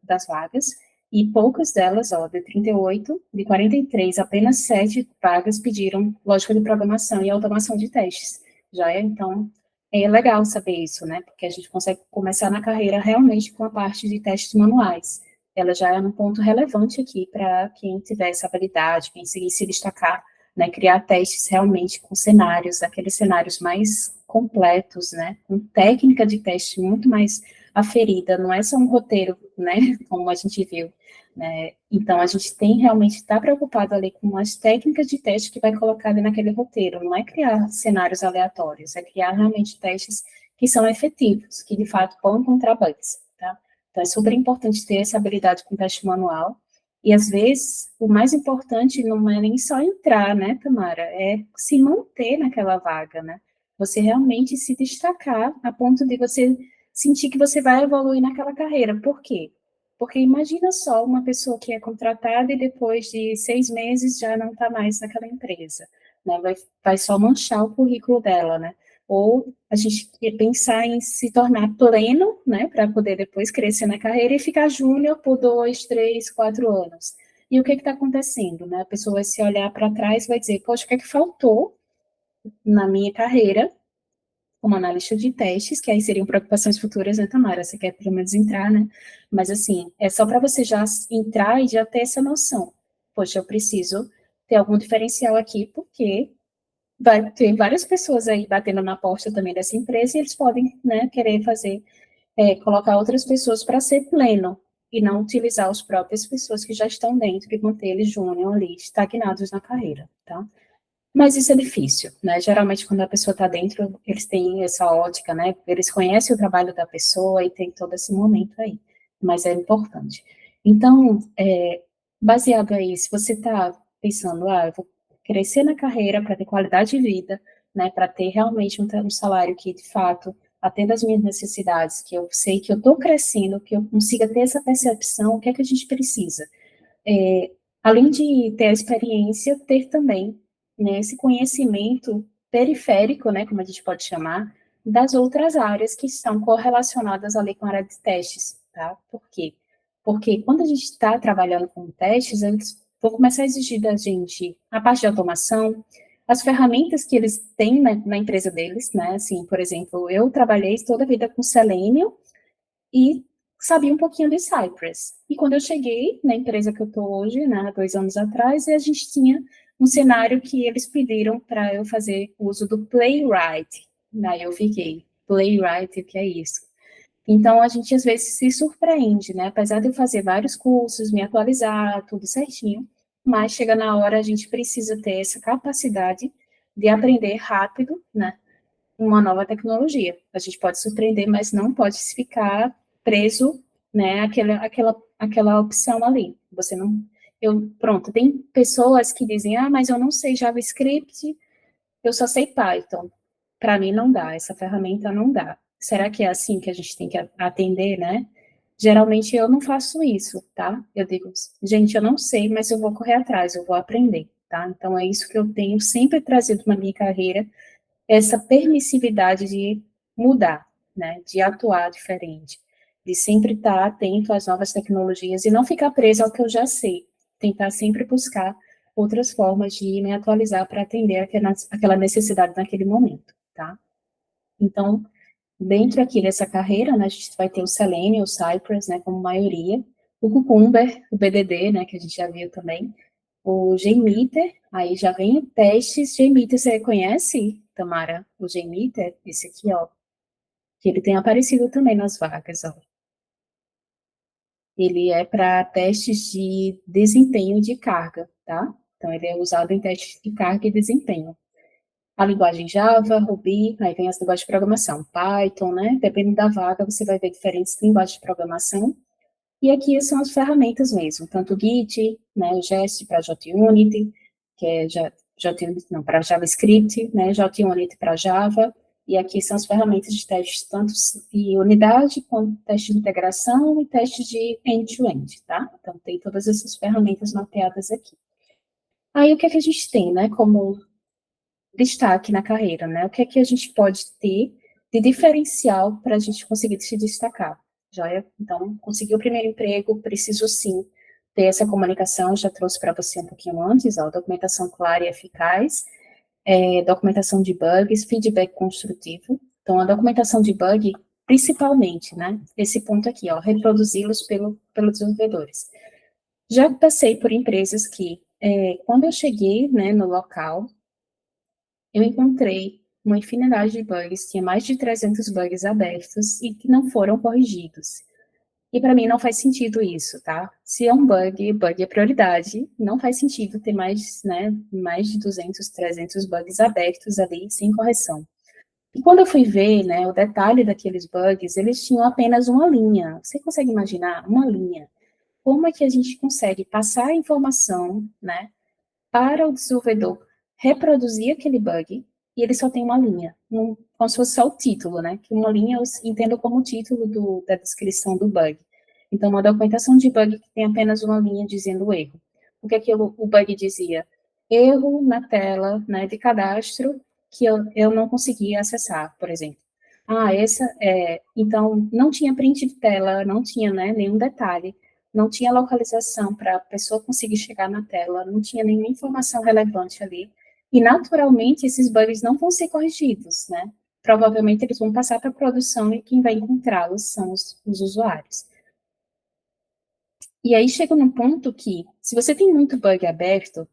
das vagas, e poucas delas, ó, de 38, de 43, apenas 7 vagas pediram lógica de programação e automação de testes. Já é, então, é legal saber isso, né? Porque a gente consegue começar na carreira realmente com a parte de testes manuais. Ela já é um ponto relevante aqui para quem tiver essa habilidade, quem seguir se destacar, né? Criar testes realmente com cenários, aqueles cenários mais completos, né? Com técnica de teste muito mais aferida, não é só um roteiro, né? Como a gente viu, né? Então, a gente tem realmente estar preocupado ali com as técnicas de teste que vai colocar ali naquele roteiro, não é criar cenários aleatórios, é criar realmente testes que são efetivos, que de fato vão encontrar bugs, tá? Então, é super importante ter essa habilidade com teste manual, e às vezes o mais importante não é nem só entrar, né, Tamara? É se manter naquela vaga, né? Você realmente se destacar a ponto de você sentir que você vai evoluir naquela carreira. Por quê? Porque imagina só uma pessoa que é contratada e depois de 6 meses já não está mais naquela empresa, né? Vai só manchar o currículo dela, né? Ou a gente pensar em se tornar pleno, né, para poder depois crescer na carreira e ficar júnior por 2, 3, 4 anos. E o que está acontecendo, né? A pessoa vai se olhar para trás e vai dizer, poxa, o que é que faltou na minha carreira como analista de testes, que aí seriam preocupações futuras, né, Tamara? Você quer pelo menos entrar, né? Mas, assim, é só para você já entrar e já ter essa noção. Poxa, eu preciso ter algum diferencial aqui, porque vai ter várias pessoas aí batendo na porta também dessa empresa e eles podem, né, querer fazer, colocar outras pessoas para ser pleno e não utilizar as próprias pessoas que já estão dentro e manter eles júnior ali, estagnados na carreira, tá? Mas isso é difícil, né? Geralmente, quando a pessoa está dentro, eles têm essa ótica, né? Eles conhecem o trabalho da pessoa e tem todo esse momento aí. Mas é importante. Então, baseado aí, se você está pensando, eu vou crescer na carreira para ter qualidade de vida, né? Para ter realmente um salário que, de fato, atenda às minhas necessidades, que eu sei que eu estou crescendo, que eu consiga ter essa percepção, o que é que a gente precisa? Além de ter a experiência, ter também, né, esse conhecimento periférico, né, como a gente pode chamar, das outras áreas que estão correlacionadas ali com a área de testes, tá? Por quê? Porque quando a gente está trabalhando com testes, eles vão começar a exigir da gente a parte de automação, as ferramentas que eles têm na empresa deles, né? Assim, por exemplo, eu trabalhei toda a vida com Selenium e sabia um pouquinho de Cypress. E quando eu cheguei na empresa que eu estou hoje, né, há 2 anos atrás, a gente tinha um cenário que eles pediram para eu fazer uso do Playwright. Daí eu fiquei, Playwright, o que é isso? Então, a gente às vezes se surpreende, né? Apesar de eu fazer vários cursos, me atualizar, tudo certinho, mas chega na hora a gente precisa ter essa capacidade de aprender rápido, né? Uma nova tecnologia. A gente pode surpreender, mas não pode ficar preso, né? Aquela opção ali. Você não. Pronto, tem pessoas que dizem, mas eu não sei JavaScript, eu só sei Python. Para mim não dá, essa ferramenta não dá. Será que é assim que a gente tem que atender, né? Geralmente eu não faço isso, tá? Eu digo, gente, eu não sei, mas eu vou correr atrás, eu vou aprender, tá? Então é isso que eu tenho sempre trazido na minha carreira, essa permissividade de mudar, né? De atuar diferente, de sempre estar atento às novas tecnologias e não ficar preso ao que eu já sei, tentar sempre buscar outras formas de me atualizar para atender aquela necessidade naquele momento, tá? Então, dentro aqui dessa carreira, né, a gente vai ter o Selenium, o Cypress, né, como maioria, o Cucumber, o BDD, né, que a gente já viu também, o JMeter, aí já vem testes. JMeter, você conhece, Tamara? O JMeter, esse aqui, ó, que ele tem aparecido também nas vagas, ó. Ele é para testes de desempenho de carga, tá? Então, ele é usado em testes de carga e desempenho. A linguagem Java, Ruby, aí vem as linguagens de programação, Python, né? Dependendo da vaga, você vai ver diferentes linguagens de programação. E aqui são as ferramentas mesmo, tanto o Git, né, o Jest para JUnity, que é JUnity, não, para JavaScript, né, JUnity para Java, e aqui são as ferramentas de testes tanto de unidade, quanto testes de integração e testes de end-to-end, tá? Então, tem todas essas ferramentas mapeadas aqui. Aí, o que é que a gente tem, né, como destaque na carreira, né? O que é que a gente pode ter de diferencial para a gente conseguir se destacar, joia? Então, conseguir o primeiro emprego, preciso sim ter essa comunicação, já trouxe para você um pouquinho antes, ó, documentação clara e eficaz, documentação de bugs, feedback construtivo. Então, a documentação de bug, principalmente, né? Esse ponto aqui, ó, reproduzi-los pelos desenvolvedores. Já passei por empresas que, quando eu cheguei, né, no local, eu encontrei uma infinidade de bugs, tinha mais de 300 bugs abertos e que não foram corrigidos. E para mim não faz sentido isso, tá? Se é um bug, bug é prioridade, não faz sentido ter mais, né, mais de 200, 300 bugs abertos ali sem correção. E quando eu fui ver, né, o detalhe daqueles bugs, eles tinham apenas uma linha. Você consegue imaginar uma linha? Como é que a gente consegue passar a informação, né, para o desenvolvedor reproduzir aquele bug, e ele só tem uma linha, como se fosse só o título, né? Que uma linha eu entendo como o título da descrição do bug. Então, uma documentação de bug que tem apenas uma linha dizendo o erro. O que aquilo, o bug dizia? Erro na tela, né, de cadastro que eu não conseguia acessar, por exemplo. Então, não tinha print de tela, não tinha, né, nenhum detalhe, não tinha localização para a pessoa conseguir chegar na tela, não tinha nenhuma informação relevante ali, e naturalmente esses bugs não vão ser corrigidos, né? Provavelmente eles vão passar para a produção e quem vai encontrá-los são os usuários. E aí chega num ponto que, se você tem muito bug aberto,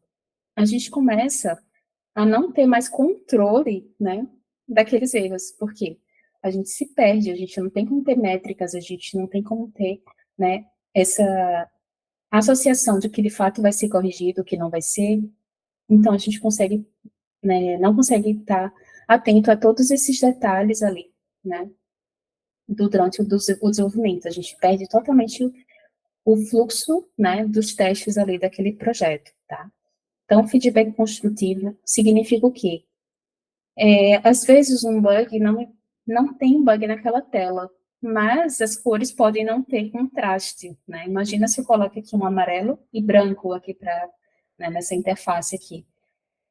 a gente começa a não ter mais controle, né, daqueles erros, porque a gente se perde, a gente não tem como ter métricas, a gente não tem como ter, né, essa associação de que de fato vai ser corrigido, o que não vai ser. Então a gente consegue, né, não consegue estar atento a todos esses detalhes ali, né, durante o desenvolvimento. A gente perde totalmente o fluxo, né, dos testes ali daquele projeto, tá? Então, feedback construtivo significa o quê? Às vezes um bug não tem bug naquela tela, mas as cores podem não ter contraste, né? Imagina se eu coloco aqui um amarelo e branco aqui né, nessa interface aqui.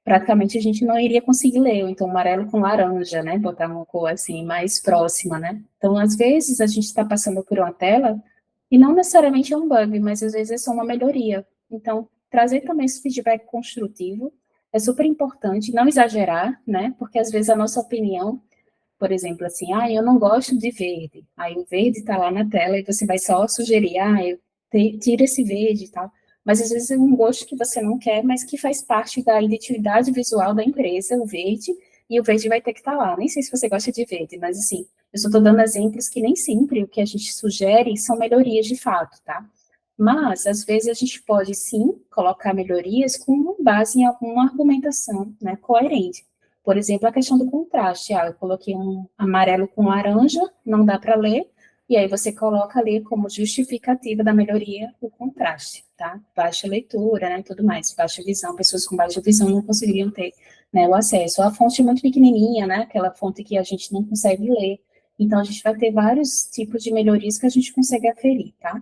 Praticamente a gente não iria conseguir ler, ou então amarelo com laranja, né? Botar uma cor assim mais próxima, né? Então, às vezes a gente está passando por uma tela E não necessariamente é um bug, mas às vezes é só uma melhoria. Então, trazer também esse feedback construtivo é super importante, não exagerar, né? Porque às vezes a nossa opinião, por exemplo, assim, eu não gosto de verde. Aí o verde está lá na tela e você vai só sugerir, tira esse verde e tal. Mas às vezes é um gosto que você não quer, mas que faz parte da identidade visual da empresa, o verde, e o verde vai ter que estar lá. Nem sei se você gosta de verde, mas assim, eu só estou dando exemplos que nem sempre o que a gente sugere são melhorias de fato, tá? Mas, às vezes, a gente pode, sim, colocar melhorias com base em alguma argumentação, né, coerente. Por exemplo, a questão do contraste. Eu coloquei um amarelo com laranja, não dá para ler, e aí você coloca ali como justificativa da melhoria o contraste, tá? Baixa leitura, né, tudo mais, baixa visão, pessoas com baixa visão não conseguiriam ter, né, o acesso. A fonte é muito pequenininha, né, aquela fonte que a gente não consegue ler. Então, a gente vai ter vários tipos de melhorias que a gente consegue aferir, tá?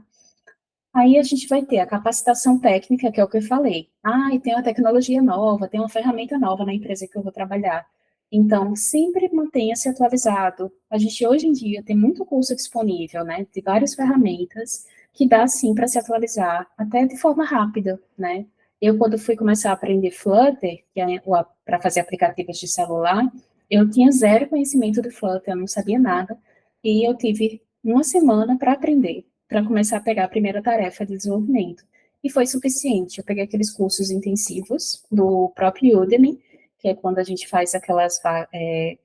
Aí a gente vai ter a capacitação técnica, que é o que eu falei. E tem uma tecnologia nova, tem uma ferramenta nova na empresa que eu vou trabalhar. Então, sempre mantenha-se atualizado. A gente, hoje em dia, tem muito curso disponível, né, de várias ferramentas, que dá, sim, para se atualizar, até de forma rápida, né. Eu, quando fui começar a aprender Flutter, que é para fazer aplicativos de celular, eu tinha zero conhecimento do Flutter, eu não sabia nada, e eu tive uma semana para aprender, para começar a pegar a primeira tarefa de desenvolvimento. E foi suficiente. Eu peguei aqueles cursos intensivos do próprio Udemy, que é quando a gente faz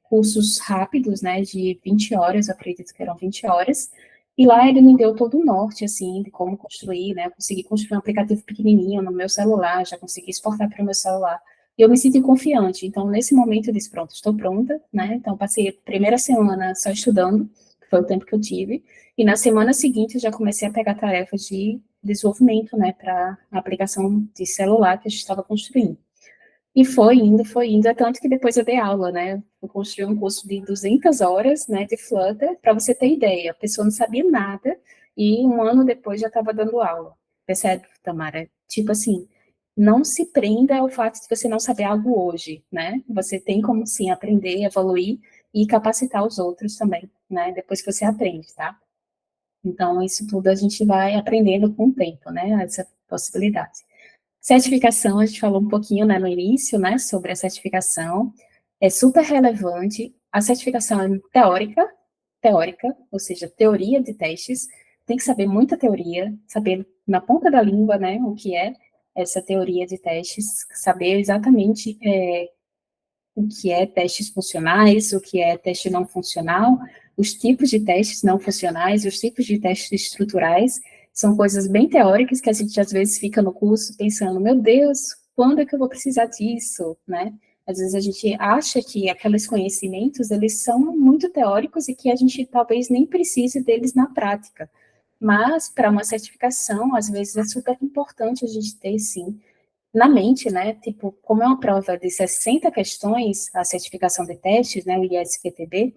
cursos rápidos, né, de 20 horas, eu acredito que eram 20 horas, e lá ele me deu todo o norte, assim, de como construir, né, eu consegui construir um aplicativo pequenininho no meu celular, já consegui exportar para o meu celular, e eu me senti confiante, então, nesse momento, eu disse, pronto, estou pronta, né, então, passei a primeira semana só estudando, que foi o tempo que eu tive, e na semana seguinte, eu já comecei a pegar tarefas de desenvolvimento, né, para a aplicação de celular que a gente estava construindo. E foi indo, é tanto que depois eu dei aula, né, eu construí um curso de 200 horas, né, de Flutter, para você ter ideia, a pessoa não sabia nada, e um ano depois já estava dando aula. Percebe, Tamara? Tipo assim, não se prenda ao fato de você não saber algo hoje, né, você tem como, sim, aprender, evoluir e capacitar os outros também, né, depois que você aprende, tá? Então, isso tudo a gente vai aprendendo com o tempo, né, essa possibilidade. Certificação, a gente falou um pouquinho, né, no início, né, sobre a certificação, é super relevante, a certificação é teórica, ou seja, teoria de testes, tem que saber muita teoria, saber na ponta da língua, né, o que é essa teoria de testes, saber exatamente o que é testes funcionais, o que é teste não funcional, os tipos de testes não funcionais, os tipos de testes estruturais, são coisas bem teóricas que a gente às vezes fica no curso pensando, meu Deus, quando é que eu vou precisar disso, né? Às vezes a gente acha que aqueles conhecimentos, eles são muito teóricos e que a gente talvez nem precise deles na prática. Mas, para uma certificação, às vezes é super importante a gente ter, sim, na mente, né, tipo, como é uma prova de 60 questões, a certificação de testes, né, o ISQTB,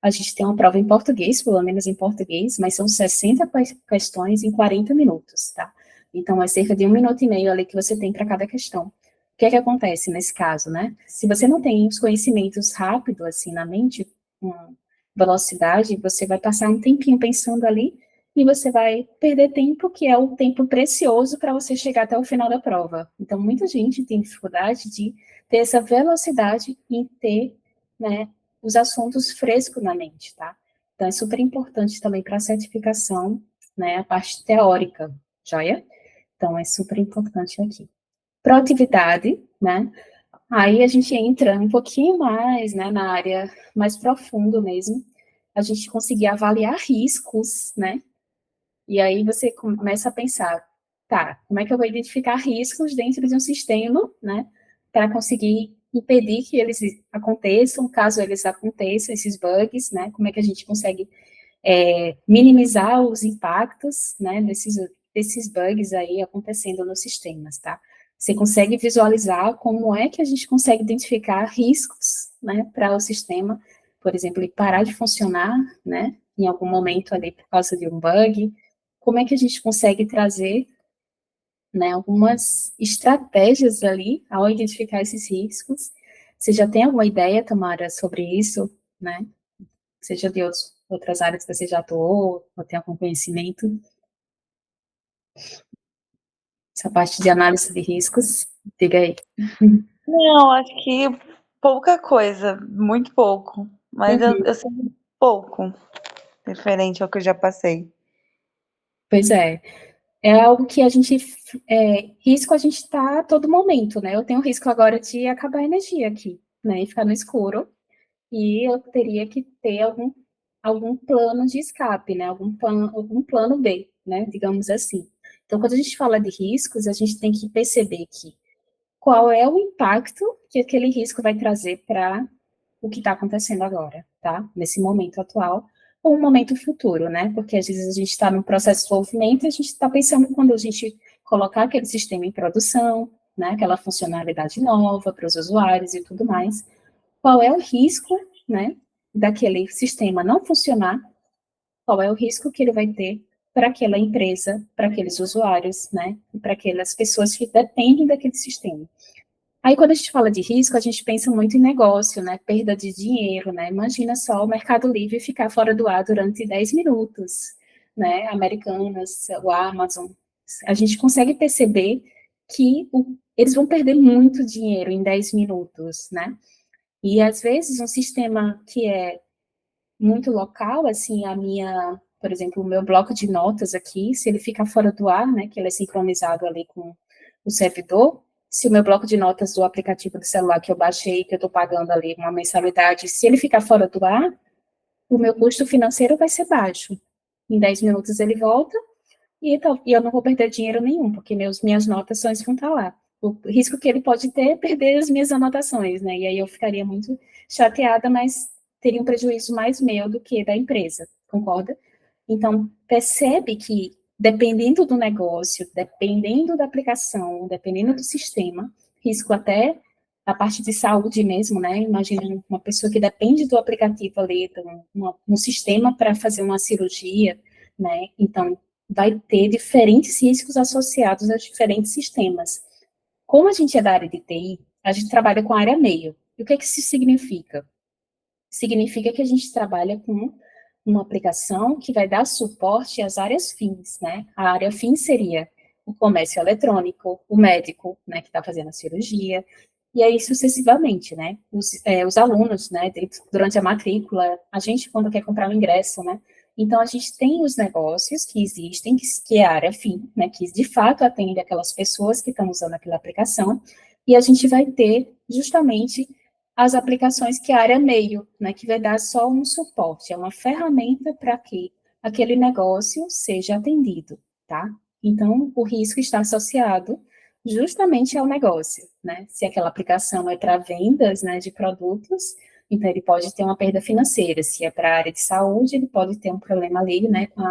a gente tem uma prova em português, pelo menos em português, mas são 60 questões em 40 minutos, tá? Então, é cerca de 1 minuto e meio ali que você tem para cada questão. O que é que acontece nesse caso, né? Se você não tem os conhecimentos rápido, assim, na mente, com velocidade, você vai passar um tempinho pensando ali, e você vai perder tempo, que é o tempo precioso para você chegar até o final da prova. Então, muita gente tem dificuldade de ter essa velocidade em ter, né, os assuntos frescos na mente, tá? Então, é super importante também para a certificação, né, a parte teórica, joia? Então, é super importante aqui. Proatividade, né? Aí a gente entra um pouquinho mais, né, na área mais profundo mesmo, a gente conseguir avaliar riscos, né, e aí você começa a pensar, tá, como é que eu vou identificar riscos dentro de um sistema, né, para conseguir impedir que eles aconteçam, caso eles aconteçam, esses bugs, né, como é que a gente consegue minimizar os impactos, né, desses bugs aí acontecendo nos sistemas, tá? Você consegue visualizar como é que a gente consegue identificar riscos, né, para o sistema, por exemplo, ele parar de funcionar, né, em algum momento ali por causa de um bug, como é que a gente consegue trazer, né, algumas estratégias ali ao identificar esses riscos. Você já tem alguma ideia, Tamara, sobre isso, né? Seja de outras áreas que você já atuou, ou tem algum conhecimento? Essa parte de análise de riscos, diga aí. Não, acho que pouca coisa, muito pouco. Mas eu sei pouco, referente ao que eu já passei. Pois é. É algo que a gente, risco a gente está a todo momento, né? Eu tenho risco agora de acabar a energia aqui, né? E ficar no escuro. E eu teria que ter algum plano de escape, né? Algum plano B, né? Digamos assim. Então, quando a gente fala de riscos, a gente tem que perceber que qual é o impacto que aquele risco vai trazer para o que está acontecendo agora, tá? Nesse momento atual, ou um momento futuro, né? Porque às vezes a gente está no processo de desenvolvimento e a gente está pensando quando a gente colocar aquele sistema em produção, né? Aquela funcionalidade nova para os usuários e tudo mais. Qual é o risco, né? Daquele sistema não funcionar? Qual é o risco que ele vai ter para aquela empresa, para aqueles usuários, né? E para aquelas pessoas que dependem daquele sistema. Aí, quando a gente fala de risco, a gente pensa muito em negócio, né? Perda de dinheiro, né? Imagina só o Mercado Livre ficar fora do ar durante 10 minutos, né? Americanas, o Amazon. A gente consegue perceber que eles vão perder muito dinheiro em 10 minutos, né? E, às vezes, um sistema que é muito local, assim, por exemplo, o meu bloco de notas aqui, se ele ficar fora do ar, né, que ele é sincronizado ali com o servidor, se o meu bloco de notas do aplicativo do celular que eu baixei, que eu estou pagando ali uma mensalidade, se ele ficar fora do ar, o meu custo financeiro vai ser baixo. Em 10 minutos ele volta, e eu não vou perder dinheiro nenhum, porque minhas anotações vão estar lá. O risco que ele pode ter é perder as minhas anotações, né? E aí eu ficaria muito chateada, mas teria um prejuízo mais meu do que da empresa, concorda? Então, percebe que, dependendo do negócio, dependendo da aplicação, dependendo do sistema, risco até a parte de saúde mesmo, né? Imagina uma pessoa que depende do aplicativo ali, um sistema para fazer uma cirurgia, né? Então, vai ter diferentes riscos associados aos diferentes sistemas. Como a gente é da área de TI, a gente trabalha com a área meio. E o que isso significa? Significa que a gente trabalha com uma aplicação que vai dar suporte às áreas fins, né? A área fim seria o comércio eletrônico, o médico, né, que está fazendo a cirurgia, e aí sucessivamente, né? Os alunos, né, durante a matrícula, a gente quando quer comprar um ingresso, né? Então, a gente tem os negócios que existem, que é a área fim, né, que de fato atende aquelas pessoas que estão usando aquela aplicação, e a gente vai ter justamente as aplicações que a área meio, né, que vai dar só um suporte, é uma ferramenta para que aquele negócio seja atendido, tá? Então, o risco está associado justamente ao negócio, né? Se aquela aplicação é para vendas, né, de produtos, então ele pode ter uma perda financeira. Se é para a área de saúde, ele pode ter um problema ali, né, com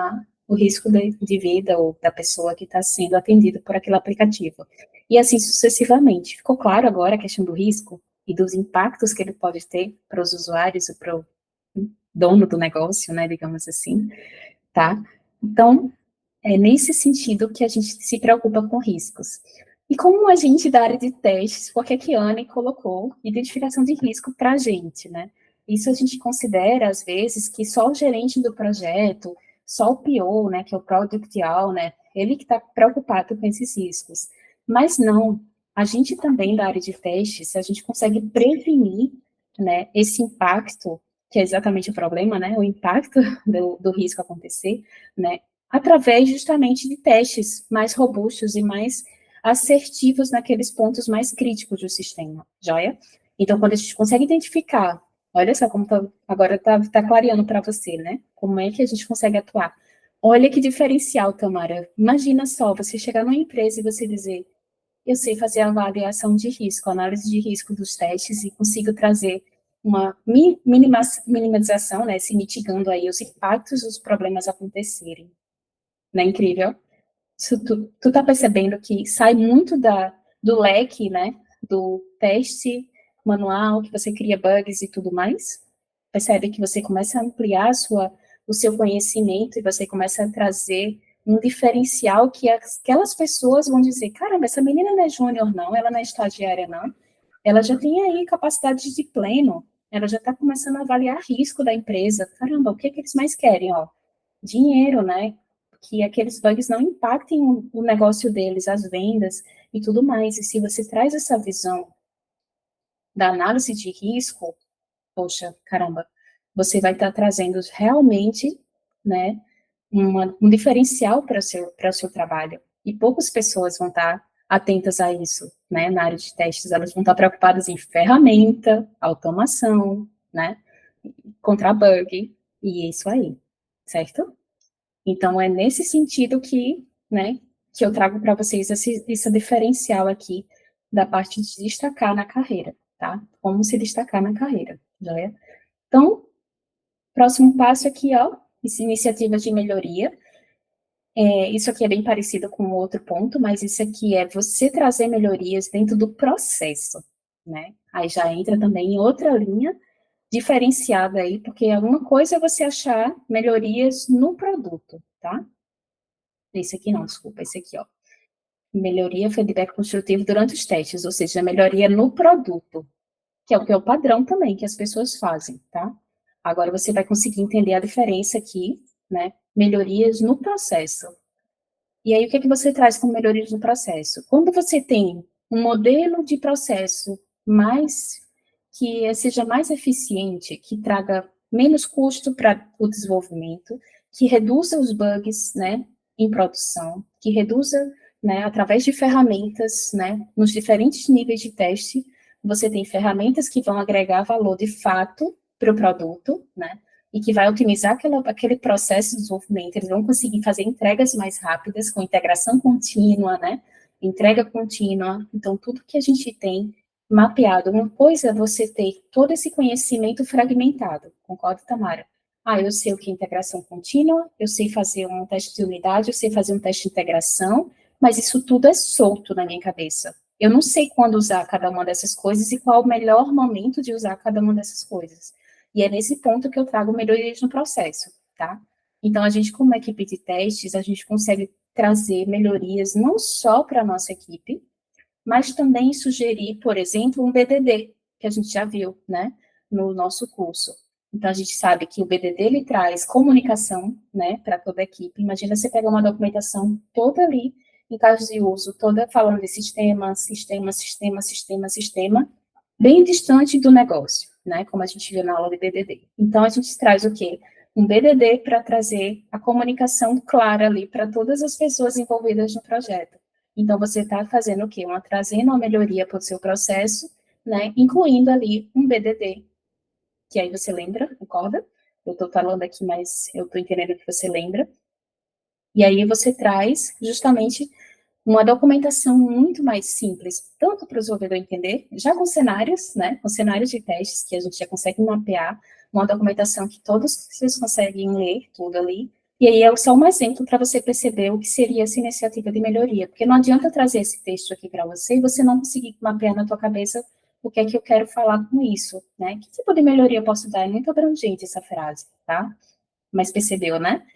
o risco de vida ou da pessoa que está sendo atendida por aquele aplicativo. E assim sucessivamente. Ficou claro agora a questão do risco? E dos impactos que ele pode ter para os usuários e para o dono do negócio, né, digamos assim, tá? Então, é nesse sentido que a gente se preocupa com riscos. E como a gente da área de testes, por que a Anne colocou identificação de risco para a gente, né? Isso a gente considera, às vezes, que só o gerente do projeto, só o PO, né, que é o Product Owner, ele que está preocupado com esses riscos. Mas não, a gente também da área de testes, a gente consegue prevenir, né, esse impacto, que é exatamente o problema, né, o impacto do risco acontecer, né, através justamente de testes mais robustos e mais assertivos naqueles pontos mais críticos do sistema, joia? Então, quando a gente consegue identificar, olha só como agora tá clareando para você, né? Como é que a gente consegue atuar? Olha que diferencial, Tamara. Imagina só, você chegar numa empresa e você dizer, eu sei fazer a avaliação de risco, análise de risco dos testes e consigo trazer uma minimização, né, se mitigando aí os impactos dos problemas acontecerem. Não é incrível? Tu tá percebendo que sai muito do leque, né, do teste manual, que você cria bugs e tudo mais? Percebe que você começa a ampliar o seu conhecimento e você começa a trazer um diferencial que aquelas pessoas vão dizer, caramba, essa menina não é júnior não, ela não é estagiária não, ela já tem aí capacidade de pleno, ela já está começando a avaliar risco da empresa, caramba, o que é que eles mais querem, ó? Dinheiro, né? que aqueles bugs não impactem o negócio deles, as vendas e tudo mais. E se você traz essa visão da análise de risco, poxa, caramba, você vai estar trazendo realmente, né, um diferencial para o seu trabalho. E poucas pessoas vão estar atentas a isso, né, na área de testes. Elas vão estar preocupadas em ferramenta, automação, né, contra bug, e isso aí, certo? Então, é nesse sentido que, né, que eu trago para vocês esse diferencial aqui da parte de destacar na carreira, tá? Como se destacar na carreira, joia? Então, próximo passo aqui, ó, essa iniciativa de melhoria. Isso aqui é bem parecido com o outro ponto, mas isso aqui é você trazer melhorias dentro do processo, né? Aí já entra também em outra linha diferenciada aí, porque uma coisa é você achar melhorias no produto, tá? Esse aqui não, desculpa, esse aqui, ó. Melhoria, feedback construtivo durante os testes, ou seja, melhoria no produto, que é o padrão também que as pessoas fazem, tá? Agora você vai conseguir entender a diferença aqui, né? Melhorias no processo. E aí, o que é que você traz como melhorias no processo? Quando você tem um modelo de processo que seja mais eficiente, que traga menos custo para o desenvolvimento, que reduza os bugs, né, em produção, que reduza, né, através de ferramentas, né, nos diferentes níveis de teste, você tem ferramentas que vão agregar valor de fato para o produto, né, e que vai otimizar aquele processo de desenvolvimento. Eles vão conseguir fazer entregas mais rápidas, com integração contínua, né, entrega contínua. Então, tudo que a gente tem mapeado. Uma coisa é você ter todo esse conhecimento fragmentado, concorda, Tamara? Eu sei o que é integração contínua, eu sei fazer um teste de unidade, eu sei fazer um teste de integração, mas isso tudo é solto na minha cabeça. Eu não sei quando usar cada uma dessas coisas e qual o melhor momento de usar cada uma dessas coisas. E é nesse ponto que eu trago melhorias no processo, tá? Então, a gente, como equipe de testes, a gente consegue trazer melhorias não só para a nossa equipe, mas também sugerir, por exemplo, um BDD, que a gente já viu, né, no nosso curso. Então, a gente sabe que o BDD, ele traz comunicação, né, para toda a equipe. Imagina você pegar uma documentação toda ali, em caso de uso, toda falando de sistema, bem distante do negócio, né, como a gente viu na aula de BDD. Então, a gente traz o quê? Um BDD para trazer a comunicação clara ali para todas as pessoas envolvidas no projeto. Então, você está fazendo o quê? Trazendo uma melhoria para o seu processo, né, incluindo ali um BDD, que aí você lembra, concorda? Eu estou falando aqui, mas eu estou entendendo que você lembra. E aí você traz justamente uma documentação muito mais simples, tanto para o desenvolvedor entender, já com cenários, né, com cenários de testes que a gente já consegue mapear, uma documentação que todos vocês conseguem ler tudo ali, e aí é só um exemplo para você perceber o que seria essa iniciativa de melhoria, porque não adianta trazer esse texto aqui para você e você não conseguir mapear na tua cabeça o que é que eu quero falar com isso, né? Que tipo de melhoria eu posso dar? É muito abrangente essa frase, tá? Mas percebeu, né?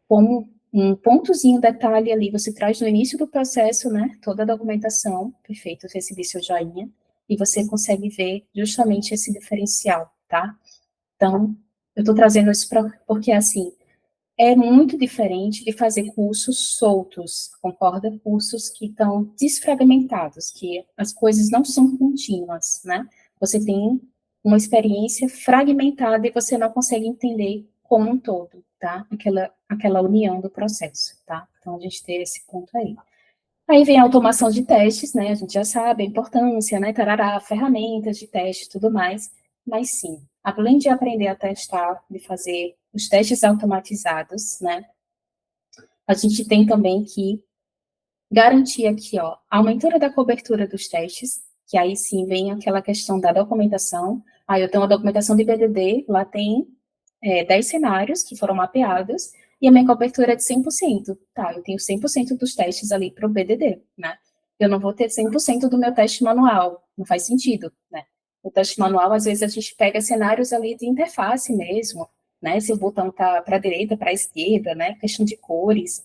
Como um pontozinho, detalhe ali, você traz no início do processo, né, toda a documentação, perfeito, eu recebi seu joinha, e você consegue ver justamente esse diferencial, tá? Então, eu estou trazendo isso porque, assim, é muito diferente de fazer cursos soltos, concorda? Cursos que estão desfragmentados, que as coisas não são contínuas, né? Você tem uma experiência fragmentada e você não consegue entender como um todo, tá? Aquela união do processo, tá? Então, a gente tem esse ponto aí. Aí vem a automação de testes, né? A gente já sabe a importância, né? Tarará, ferramentas de teste e tudo mais. Mas sim, além de aprender a testar, de fazer os testes automatizados, né? A gente tem também que garantir aqui, ó, a aumentura da cobertura dos testes, que aí sim vem aquela questão da documentação. Aí eu tenho uma documentação de BDD, lá tem 10 cenários que foram mapeados, e a minha cobertura é de 100%. Tá, eu tenho 100% dos testes ali para o BDD, né? Eu não vou ter 100% do meu teste manual, não faz sentido, né? O teste manual, às vezes, a gente pega cenários ali de interface mesmo, né? Se o botão tá para a direita, para a esquerda, né? Questão de cores,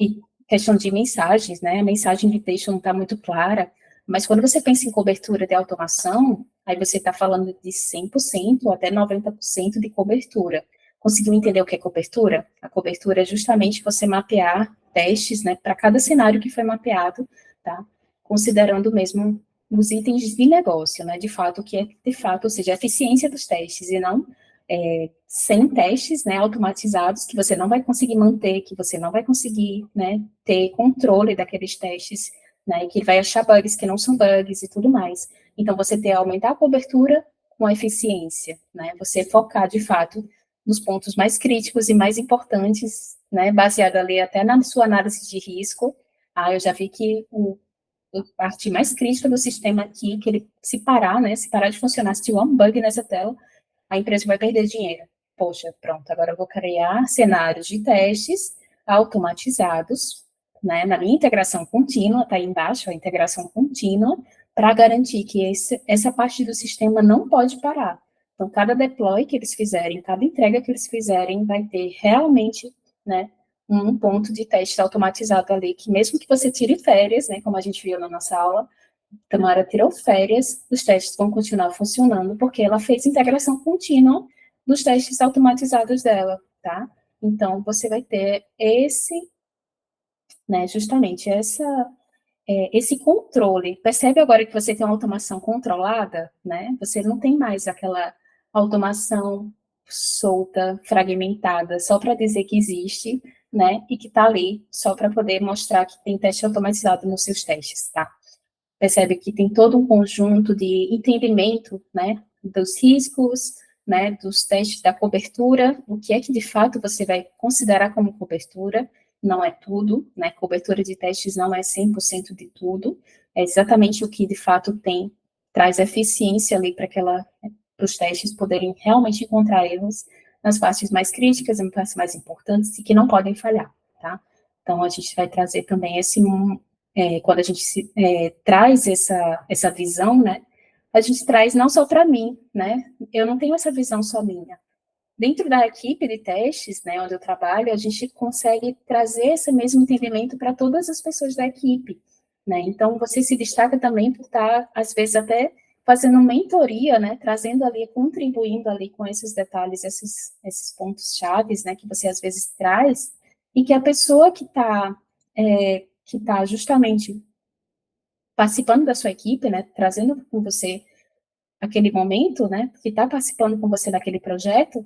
e questão de mensagens, né? A mensagem de texto não está muito clara, mas quando você pensa em cobertura de automação, aí você está falando de 100% até 90% de cobertura. Conseguiu entender o que é cobertura? A cobertura é justamente você mapear testes, né, para cada cenário que foi mapeado, tá? Considerando mesmo os itens de negócio, né, de fato, o que é de fato, ou seja, a eficiência dos testes, e não sem testes, né, automatizados, que você não vai conseguir manter, que você não vai conseguir, né, ter controle daqueles testes, né, que vai achar bugs que não são bugs e tudo mais. Então, você aumentar a cobertura com a eficiência, né, você focar, de fato, nos pontos mais críticos e mais importantes, né, baseado ali até na sua análise de risco. Eu já vi que a parte mais crítica do sistema aqui, que ele se parar, né, se parar de funcionar, se tiver um bug nessa tela, a empresa vai perder dinheiro. Poxa, pronto, agora eu vou criar cenários de testes automatizados, né, na minha integração contínua, tá aí embaixo, a integração contínua, para garantir que essa parte do sistema não pode parar. Então, cada deploy que eles fizerem, cada entrega que eles fizerem, vai ter realmente, né, um ponto de teste automatizado ali, que mesmo que você tire férias, né, como a gente viu na nossa aula, Tamara tirou férias, os testes vão continuar funcionando, porque ela fez integração contínua dos testes automatizados dela, tá? Então, você vai ter né, justamente esse controle. Percebe agora que você tem uma automação controlada, né? Você não tem mais aquela automação solta, fragmentada, só para dizer que existe, né? E que está ali só para poder mostrar que tem teste automatizado nos seus testes, tá? Percebe que tem todo um conjunto de entendimento, né, dos riscos, né, dos testes da cobertura, o que é que de fato você vai considerar como cobertura, não é tudo, né, cobertura de testes não é 100% de tudo, é exatamente o que de fato traz eficiência ali para os testes poderem realmente encontrar erros nas partes mais críticas, nas partes mais importantes e que não podem falhar, tá? Então, a gente vai trazer também quando a gente traz essa visão, né, a gente traz não só para mim, né, eu não tenho essa visão só minha. Dentro da equipe de testes, né, onde eu trabalho, a gente consegue trazer esse mesmo entendimento para todas as pessoas da equipe, né, então você se destaca também por estar, às vezes, até fazendo mentoria, né, trazendo ali, contribuindo ali com esses detalhes, esses pontos chaves, né, que você às vezes traz, e que a pessoa que está justamente participando da sua equipe, né, trazendo com você aquele momento, né, que está participando com você daquele projeto,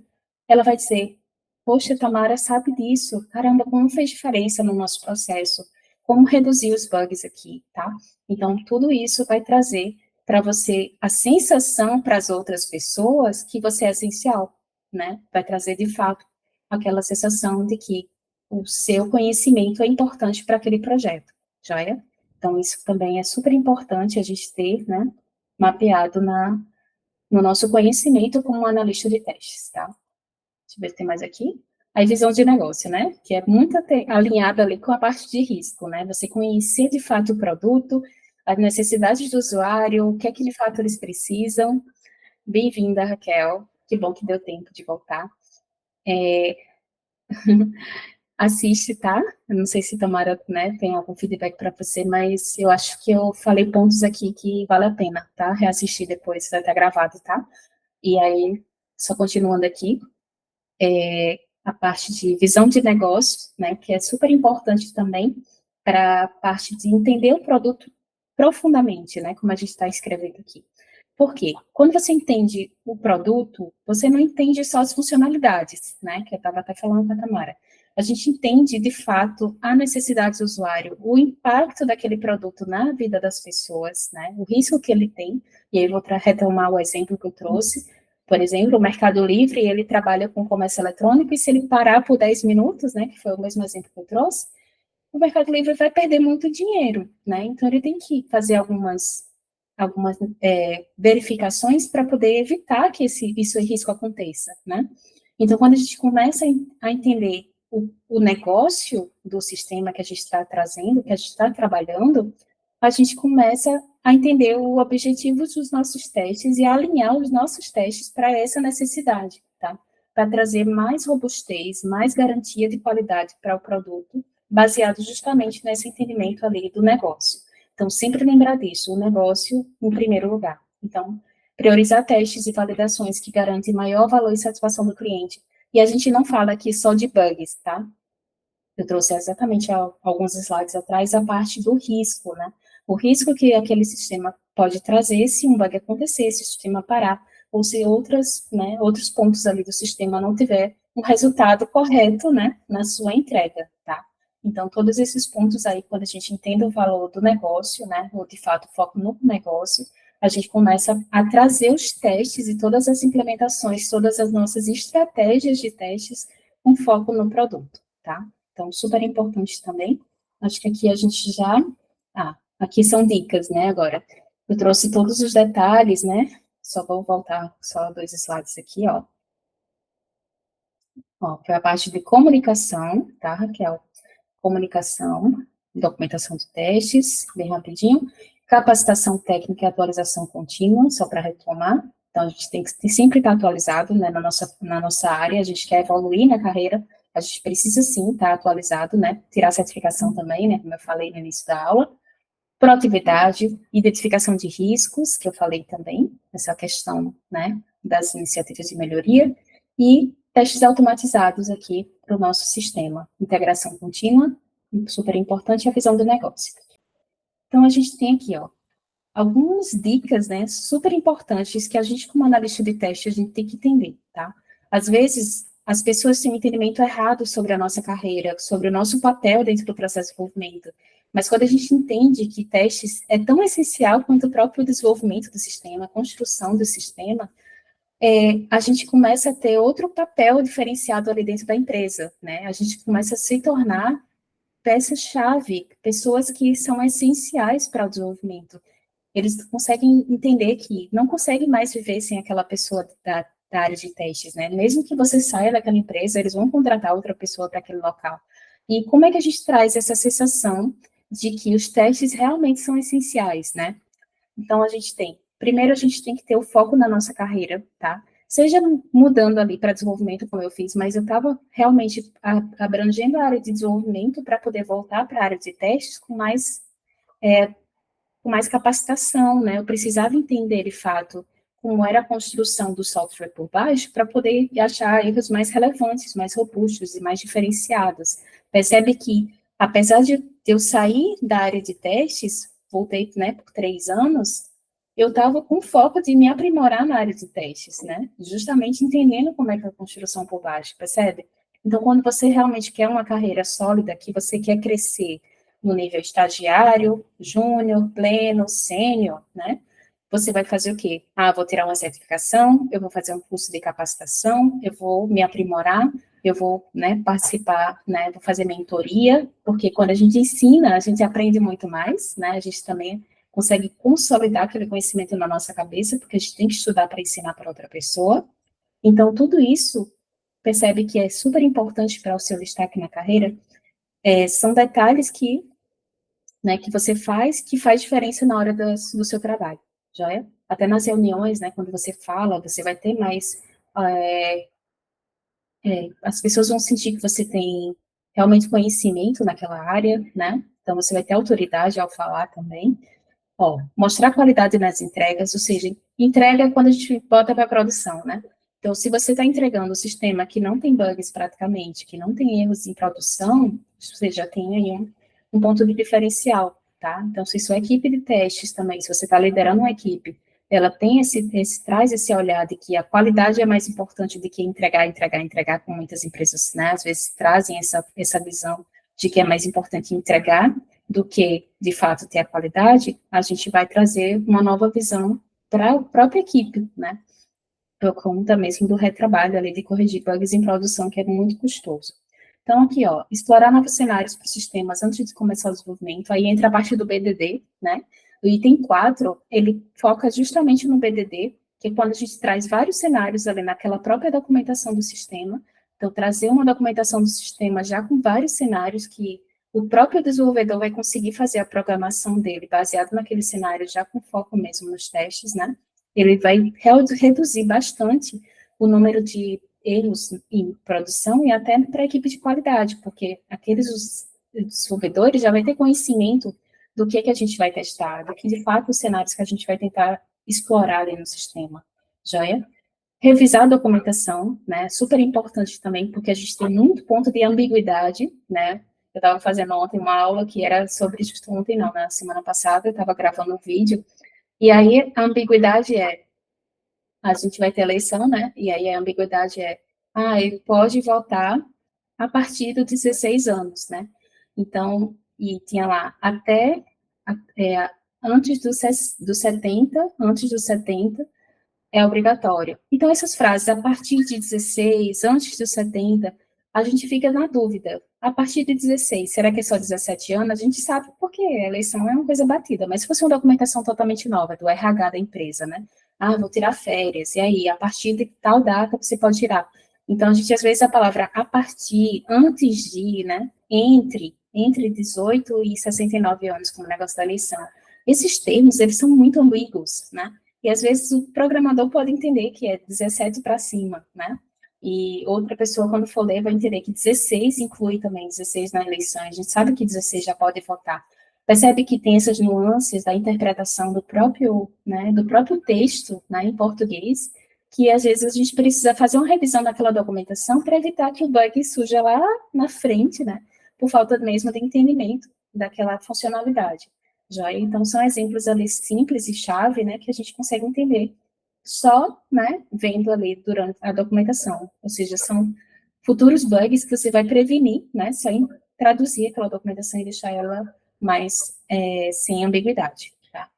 ela vai dizer, poxa, Tamara sabe disso, caramba, como fez diferença no nosso processo, como reduzir os bugs aqui, tá? Então, tudo isso vai trazer para você a sensação para as outras pessoas que você é essencial, né? Vai trazer, de fato, aquela sensação de que o seu conhecimento é importante para aquele projeto, joia? Então, isso também é super importante a gente ter, né, mapeado no nosso conhecimento como analista de testes, tá? Deixa eu ver se tem mais aqui. A visão de negócio, né? Que é muito alinhada ali com a parte de risco, né? Você conhecer de fato o produto, as necessidades do usuário, o que é que de fato eles precisam. Bem-vinda, Raquel. Que bom que deu tempo de voltar. Assiste, tá? Eu não sei se Tamara, né, tem algum feedback para você, mas eu acho que eu falei pontos aqui que vale a pena, tá? Reassistir depois, vai estar gravado, tá? E aí, só continuando aqui, a parte de visão de negócio, né, que é super importante também para a parte de entender o produto profundamente, né, como a gente está escrevendo aqui. Por quê? Quando você entende o produto, você não entende só as funcionalidades, né, que eu estava até falando com a Tamara. A gente entende, de fato, a necessidade do usuário, o impacto daquele produto na vida das pessoas, né, o risco que ele tem, e aí eu vou retomar o exemplo que eu trouxe. Por exemplo, o Mercado Livre, ele trabalha com comércio eletrônico, e se ele parar por 10 minutos, né, que foi o mesmo exemplo que eu trouxe, o Mercado Livre vai perder muito dinheiro, né, então ele tem que fazer algumas verificações para poder evitar que esse risco aconteça, né. Então, quando a gente começa a entender o negócio do sistema que a gente está trazendo, que a gente está trabalhando, a gente começa a entender o objetivo dos nossos testes e a alinhar os nossos testes para essa necessidade, tá? Para trazer mais robustez, mais garantia de qualidade para o produto, baseado justamente nesse entendimento ali do negócio. Então, sempre lembrar disso, o negócio em primeiro lugar. Então, priorizar testes e validações que garantem maior valor e satisfação do cliente, E a gente não fala aqui só de bugs, tá? Eu trouxe exatamente alguns slides atrás a parte do risco, né? O risco que aquele sistema pode trazer se um bug acontecer, se o sistema parar, ou se outros pontos ali do sistema não tiver um resultado correto, né, na sua entrega, tá? Então, todos esses pontos aí, quando a gente entende o valor do negócio, né, ou de fato foco no negócio, a gente começa a trazer os testes e todas as implementações, todas as nossas estratégias de testes com foco no produto, tá? Então, super importante também. Acho que aqui a gente já... aqui são dicas, né, agora. Eu trouxe todos os detalhes, né? Só vou voltar só 2 slides aqui, ó. Ó, foi a parte de comunicação, tá, Raquel? Comunicação, documentação de testes, bem rapidinho. Capacitação técnica e atualização contínua, só para retomar. Então, a gente tem que sempre estar atualizado, né, na nossa área, a gente quer evoluir na carreira, a gente precisa sim estar atualizado, né, tirar certificação também, né, como eu falei no início da aula. Proatividade, identificação de riscos, que eu falei também, essa questão, né, das iniciativas de melhoria, e testes automatizados aqui para o nosso sistema. Integração contínua, super importante, a visão do negócio. Então, a gente tem aqui, ó, algumas dicas, né, super importantes que a gente, como analista de teste, a gente tem que entender, tá? Às vezes, as pessoas têm um entendimento errado sobre a nossa carreira, sobre o nosso papel dentro do processo de desenvolvimento, mas quando a gente entende que testes é tão essencial quanto o próprio desenvolvimento do sistema, a construção do sistema, a gente começa a ter outro papel diferenciado ali dentro da empresa, né? A gente começa a se tornar peças-chave, pessoas que são essenciais para o desenvolvimento. Eles conseguem entender que não conseguem mais viver sem aquela pessoa da área de testes, né? Mesmo que você saia daquela empresa, eles vão contratar outra pessoa para aquele local. E como é que a gente traz essa sensação de que os testes realmente são essenciais, né? Então, primeiro a gente tem que ter o foco na nossa carreira, tá? Seja mudando ali para desenvolvimento, como eu fiz, mas eu estava realmente abrangendo a área de desenvolvimento para poder voltar para a área de testes com mais capacitação, né? Eu precisava entender, de fato, como era a construção do software por baixo para poder achar erros mais relevantes, mais robustos e mais diferenciados. Percebe que, apesar de eu sair da área de testes, voltei, né, por 3 anos, eu estava com foco de me aprimorar na área de testes, né? Justamente entendendo como é que é a construção por baixo, percebe? Então, quando você realmente quer uma carreira sólida, que você quer crescer no nível estagiário, júnior, pleno, sênior, né? Você vai fazer o quê? Vou tirar uma certificação, eu vou fazer um curso de capacitação, eu vou me aprimorar, eu vou, né, participar, né, vou fazer mentoria, porque quando a gente ensina, a gente aprende muito mais, né? A gente também consegue consolidar aquele conhecimento na nossa cabeça, porque a gente tem que estudar para ensinar para outra pessoa. Então, tudo isso, percebe que é super importante para o seu destaque na carreira, são detalhes que você faz, que faz diferença na hora do seu trabalho, joia? Até nas reuniões, né, quando você fala, você vai ter mais, as pessoas vão sentir que você tem realmente conhecimento naquela área, né? Então, você vai ter autoridade ao falar também. Ó, mostrar qualidade nas entregas, ou seja, entrega é quando a gente bota para a produção, né? Então, se você está entregando um sistema que não tem bugs praticamente, que não tem erros em produção, você já tem aí um ponto de diferencial, tá? Então, se sua equipe de testes também, se você está liderando uma equipe, ela tem traz esse olhar de que a qualidade é mais importante do que entregar, como muitas empresas, né, às vezes trazem essa visão de que é mais importante entregar do que, de fato, ter a qualidade, a gente vai trazer uma nova visão para a própria equipe, né, por conta mesmo do retrabalho ali de corrigir bugs em produção, que é muito custoso. Então, aqui, ó, explorar novos cenários para os sistemas antes de começar o desenvolvimento, aí entra a parte do BDD, né, o item 4, ele foca justamente no BDD, que é quando a gente traz vários cenários ali naquela própria documentação do sistema, então trazer uma documentação do sistema já com vários cenários que o próprio desenvolvedor vai conseguir fazer a programação dele baseado naquele cenário, já com foco mesmo nos testes, né? Ele vai reduzir bastante o número de erros em produção e até para a equipe de qualidade, porque aqueles desenvolvedores já vai ter conhecimento do que a gente vai testar, do que de fato os cenários que a gente vai tentar explorar ali no sistema, joia? Revisar a documentação, né, super importante também, porque a gente tem muito ponto de ambiguidade, né, eu estava fazendo ontem uma aula que era sobre, justo ontem não, na semana passada, eu estava gravando um vídeo, e aí a ambiguidade a gente vai ter eleição, né, e aí a ambiguidade ele pode votar a partir dos 16 anos, né, então, e tinha lá, antes dos 70, antes dos 70, é obrigatório. Então, essas frases, a partir de 16, antes dos 70, a gente fica na dúvida. A partir de 16, será que é só 17 anos? A gente sabe porque a eleição é uma coisa batida, mas se fosse uma documentação totalmente nova, do RH da empresa, né? Ah, vou tirar férias, e aí, a partir de tal data você pode tirar. Então, a gente, às vezes, a palavra a partir, antes de, né? Entre 18 e 69 anos, como o negócio da eleição. Esses termos, eles são muito ambíguos, né? E às vezes o programador pode entender que é 17 para cima, né? E outra pessoa, quando for ler, vai entender que 16 inclui também 16 na eleição. A gente sabe que 16 já pode votar. Percebe que tem essas nuances da interpretação do próprio texto, né, em português, que às vezes a gente precisa fazer uma revisão daquela documentação para evitar que o bug surja lá na frente, né, por falta mesmo de entendimento daquela funcionalidade. Joia? Então, são exemplos ali simples e chave, né, que a gente consegue entender só, né, vendo ali durante a documentação. Ou seja, são futuros bugs que você vai prevenir, né, só em traduzir aquela documentação e deixar ela mais sem ambiguidade, tá?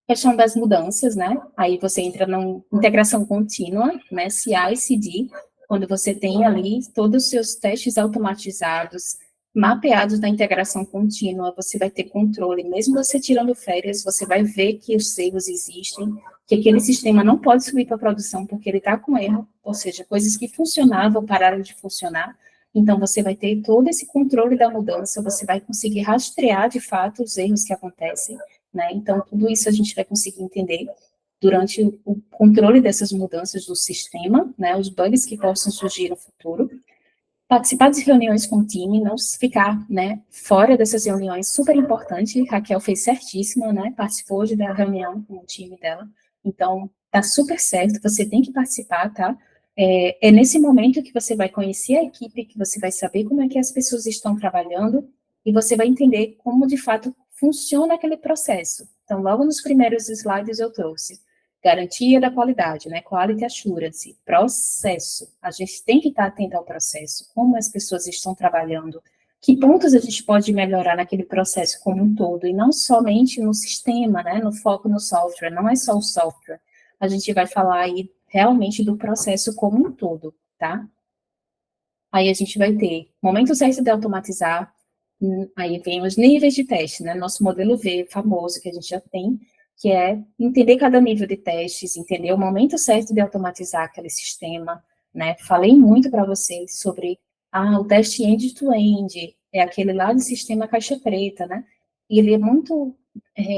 Questão das mudanças, né, aí você entra na integração contínua, né, CI/CD, quando você tem ali todos os seus testes automatizados, mapeados na integração contínua, você vai ter controle, mesmo você tirando férias, você vai ver que os erros existem, que aquele sistema não pode subir para a produção porque ele está com erro, ou seja, coisas que funcionavam pararam de funcionar, então você vai ter todo esse controle da mudança, você vai conseguir rastrear de fato os erros que acontecem, né? Então tudo isso a gente vai conseguir entender durante o controle dessas mudanças do sistema, né, os bugs que possam surgir no futuro, participar de reuniões com o time, não ficar, né, fora dessas reuniões, super importante, Raquel fez certíssimo, né, participou hoje da reunião com o time dela, então, tá super certo, você tem que participar, tá? É nesse momento que você vai conhecer a equipe, que você vai saber como é que as pessoas estão trabalhando, e você vai entender como, de fato, funciona aquele processo. Então, logo nos primeiros slides eu trouxe garantia da qualidade, né? Quality assurance, processo. A gente tem que estar atento ao processo, como as pessoas estão trabalhando, que pontos a gente pode melhorar naquele processo como um todo, e não somente no sistema, né? No foco no software, não é só o software. A gente vai falar aí realmente do processo como um todo, tá? Aí a gente vai ter momento certo de automatizar, aí vem os níveis de teste, né? Nosso modelo V famoso que a gente já tem, que é entender cada nível de testes, entender o momento certo de automatizar aquele sistema, né? Falei muito para vocês sobre o teste end-to-end, é aquele lá do sistema caixa preta, né? E ele é muito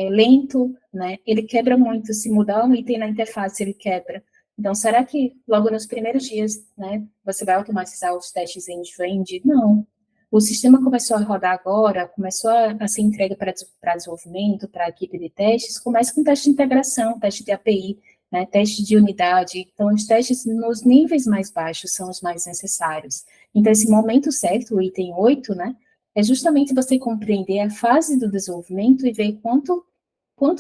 lento, né? Ele quebra muito, se mudar um item na interface, ele quebra. Então, será que logo nos primeiros dias, né, você vai automatizar os testes end-to-end? Não. O sistema começou a rodar agora, começou a ser entregue para desenvolvimento, para a equipe de testes, começa com teste de integração, teste de API, né, teste de unidade. Então, os testes nos níveis mais baixos são os mais necessários. Então, esse momento certo, o item 8, né, é justamente você compreender a fase do desenvolvimento e ver quanto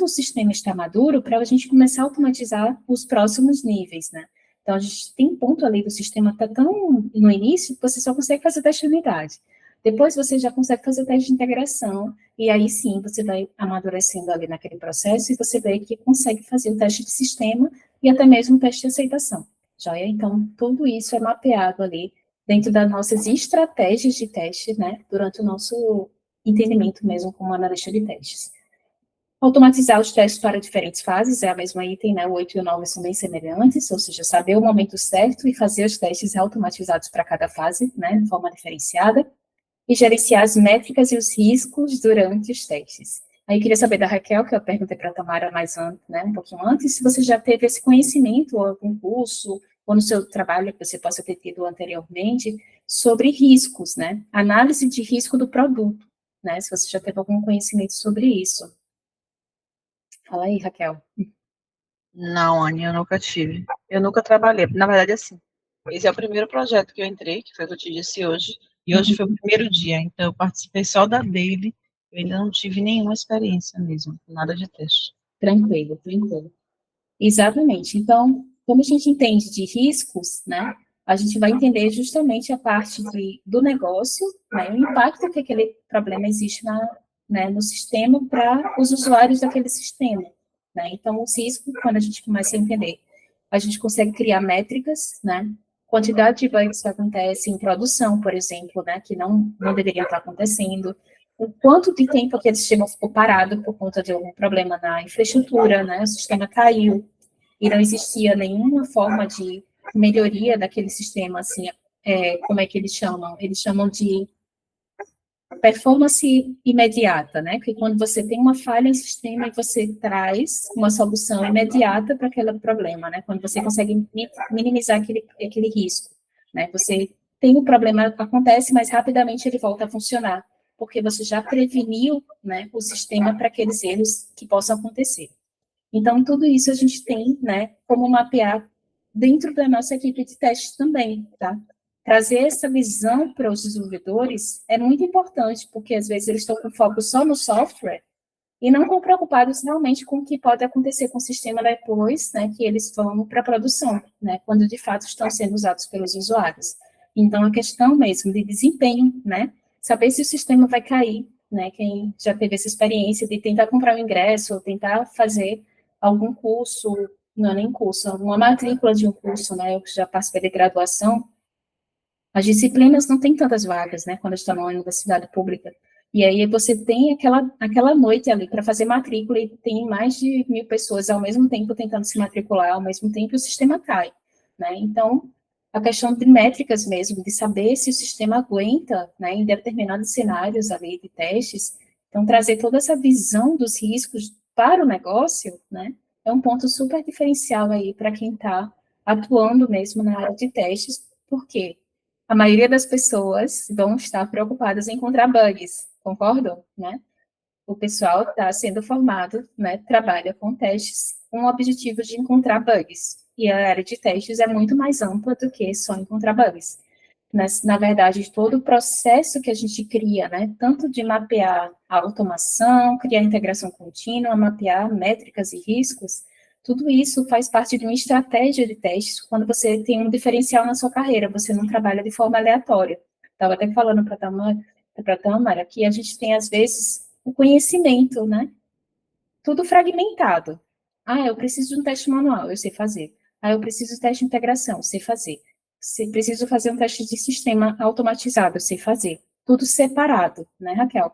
o sistema está maduro para a gente começar a automatizar os próximos níveis, né? Então, a gente tem um ponto ali do sistema que está tão no início que você só consegue fazer teste de unidade. Depois você já consegue fazer teste de integração, e aí sim você vai amadurecendo ali naquele processo e você vê que consegue fazer o teste de sistema e até mesmo o teste de aceitação. Joia? Então, tudo isso é mapeado ali dentro das nossas estratégias de teste, né? Durante o nosso entendimento mesmo como analista de testes. Automatizar os testes para diferentes fases, é a mesma item, né? O 8 e o 9 são bem semelhantes, ou seja, saber o momento certo e fazer os testes automatizados para cada fase, né? De forma diferenciada. E gerenciar as métricas e os riscos durante os testes. Aí eu queria saber da Raquel, que eu perguntei para a Tamara né, um pouquinho antes, se você já teve esse conhecimento, ou algum curso, ou no seu trabalho que você possa ter tido anteriormente, sobre riscos, né? Análise de risco do produto, né? Se você já teve algum conhecimento sobre isso. Fala aí, Raquel. Não, Anny, eu nunca tive. Eu nunca trabalhei. Na verdade, assim, esse é o primeiro projeto que eu entrei, que foi o que eu te disse hoje, e hoje foi o primeiro dia, então eu participei só da dele, eu ainda não tive nenhuma experiência mesmo, nada de teste. Tranquilo, tranquilo. Exatamente. Então, como a gente entende de riscos, né, a gente vai entender justamente a parte do negócio, né, o impacto que aquele problema existe no sistema para os usuários daquele sistema. Né? Então, os riscos, quando a gente começa a entender, a gente consegue criar métricas, né, quantidade de bugs que acontece em produção, por exemplo, né, que não deveriam estar acontecendo, o quanto de tempo aquele sistema ficou parado por conta de algum problema na infraestrutura, né, o sistema caiu, e não existia nenhuma forma de melhoria daquele sistema, assim, como é que eles chamam? Eles chamam de performance imediata, né? Que quando você tem uma falha em sistema e você traz uma solução imediata para aquele problema, né? Quando você consegue minimizar aquele risco, né? Você tem um problema, acontece, mas rapidamente ele volta a funcionar, porque você já preveniu, né, o sistema para aqueles erros que possam acontecer. Então, tudo isso a gente tem, né, como mapear dentro da nossa equipe de testes também, tá? Trazer essa visão para os desenvolvedores é muito importante, porque às vezes eles estão com foco só no software e não estão preocupados realmente com o que pode acontecer com o sistema depois, né, que eles vão para a produção, né, quando de fato estão sendo usados pelos usuários. Então, a questão mesmo de desempenho, né, saber se o sistema vai cair, né, quem já teve essa experiência de tentar comprar um ingresso, ou tentar fazer algum curso, não é nem curso, uma matrícula de um curso, né, eu já participei de graduação, as disciplinas não têm tantas vagas, né, quando está numa universidade pública. E aí você tem aquela noite ali para fazer matrícula e tem mais de 1.000 pessoas ao mesmo tempo tentando se matricular, ao mesmo tempo o sistema cai, né? Então, a questão de métricas mesmo, de saber se o sistema aguenta, né, em determinados cenários ali de testes, então trazer toda essa visão dos riscos para o negócio, né, é um ponto super diferencial aí para quem está atuando mesmo na área de testes, porque a maioria das pessoas vão estar preocupadas em encontrar bugs, concordam, né? O pessoal está sendo formado, né, trabalha com testes com o objetivo de encontrar bugs. E a área de testes é muito mais ampla do que só encontrar bugs. Na verdade, todo o processo que a gente cria, né, tanto de mapear a automação, criar integração contínua, mapear métricas e riscos, tudo isso faz parte de uma estratégia de testes quando você tem um diferencial na sua carreira, você não trabalha de forma aleatória. Estava até falando para a Tamara que a gente tem, às vezes, o conhecimento, né, tudo fragmentado. Ah, eu preciso de um teste manual, eu sei fazer. Ah, eu preciso de teste de integração, sei fazer. Preciso fazer um teste de sistema automatizado, eu sei fazer. Tudo separado, né, Raquel?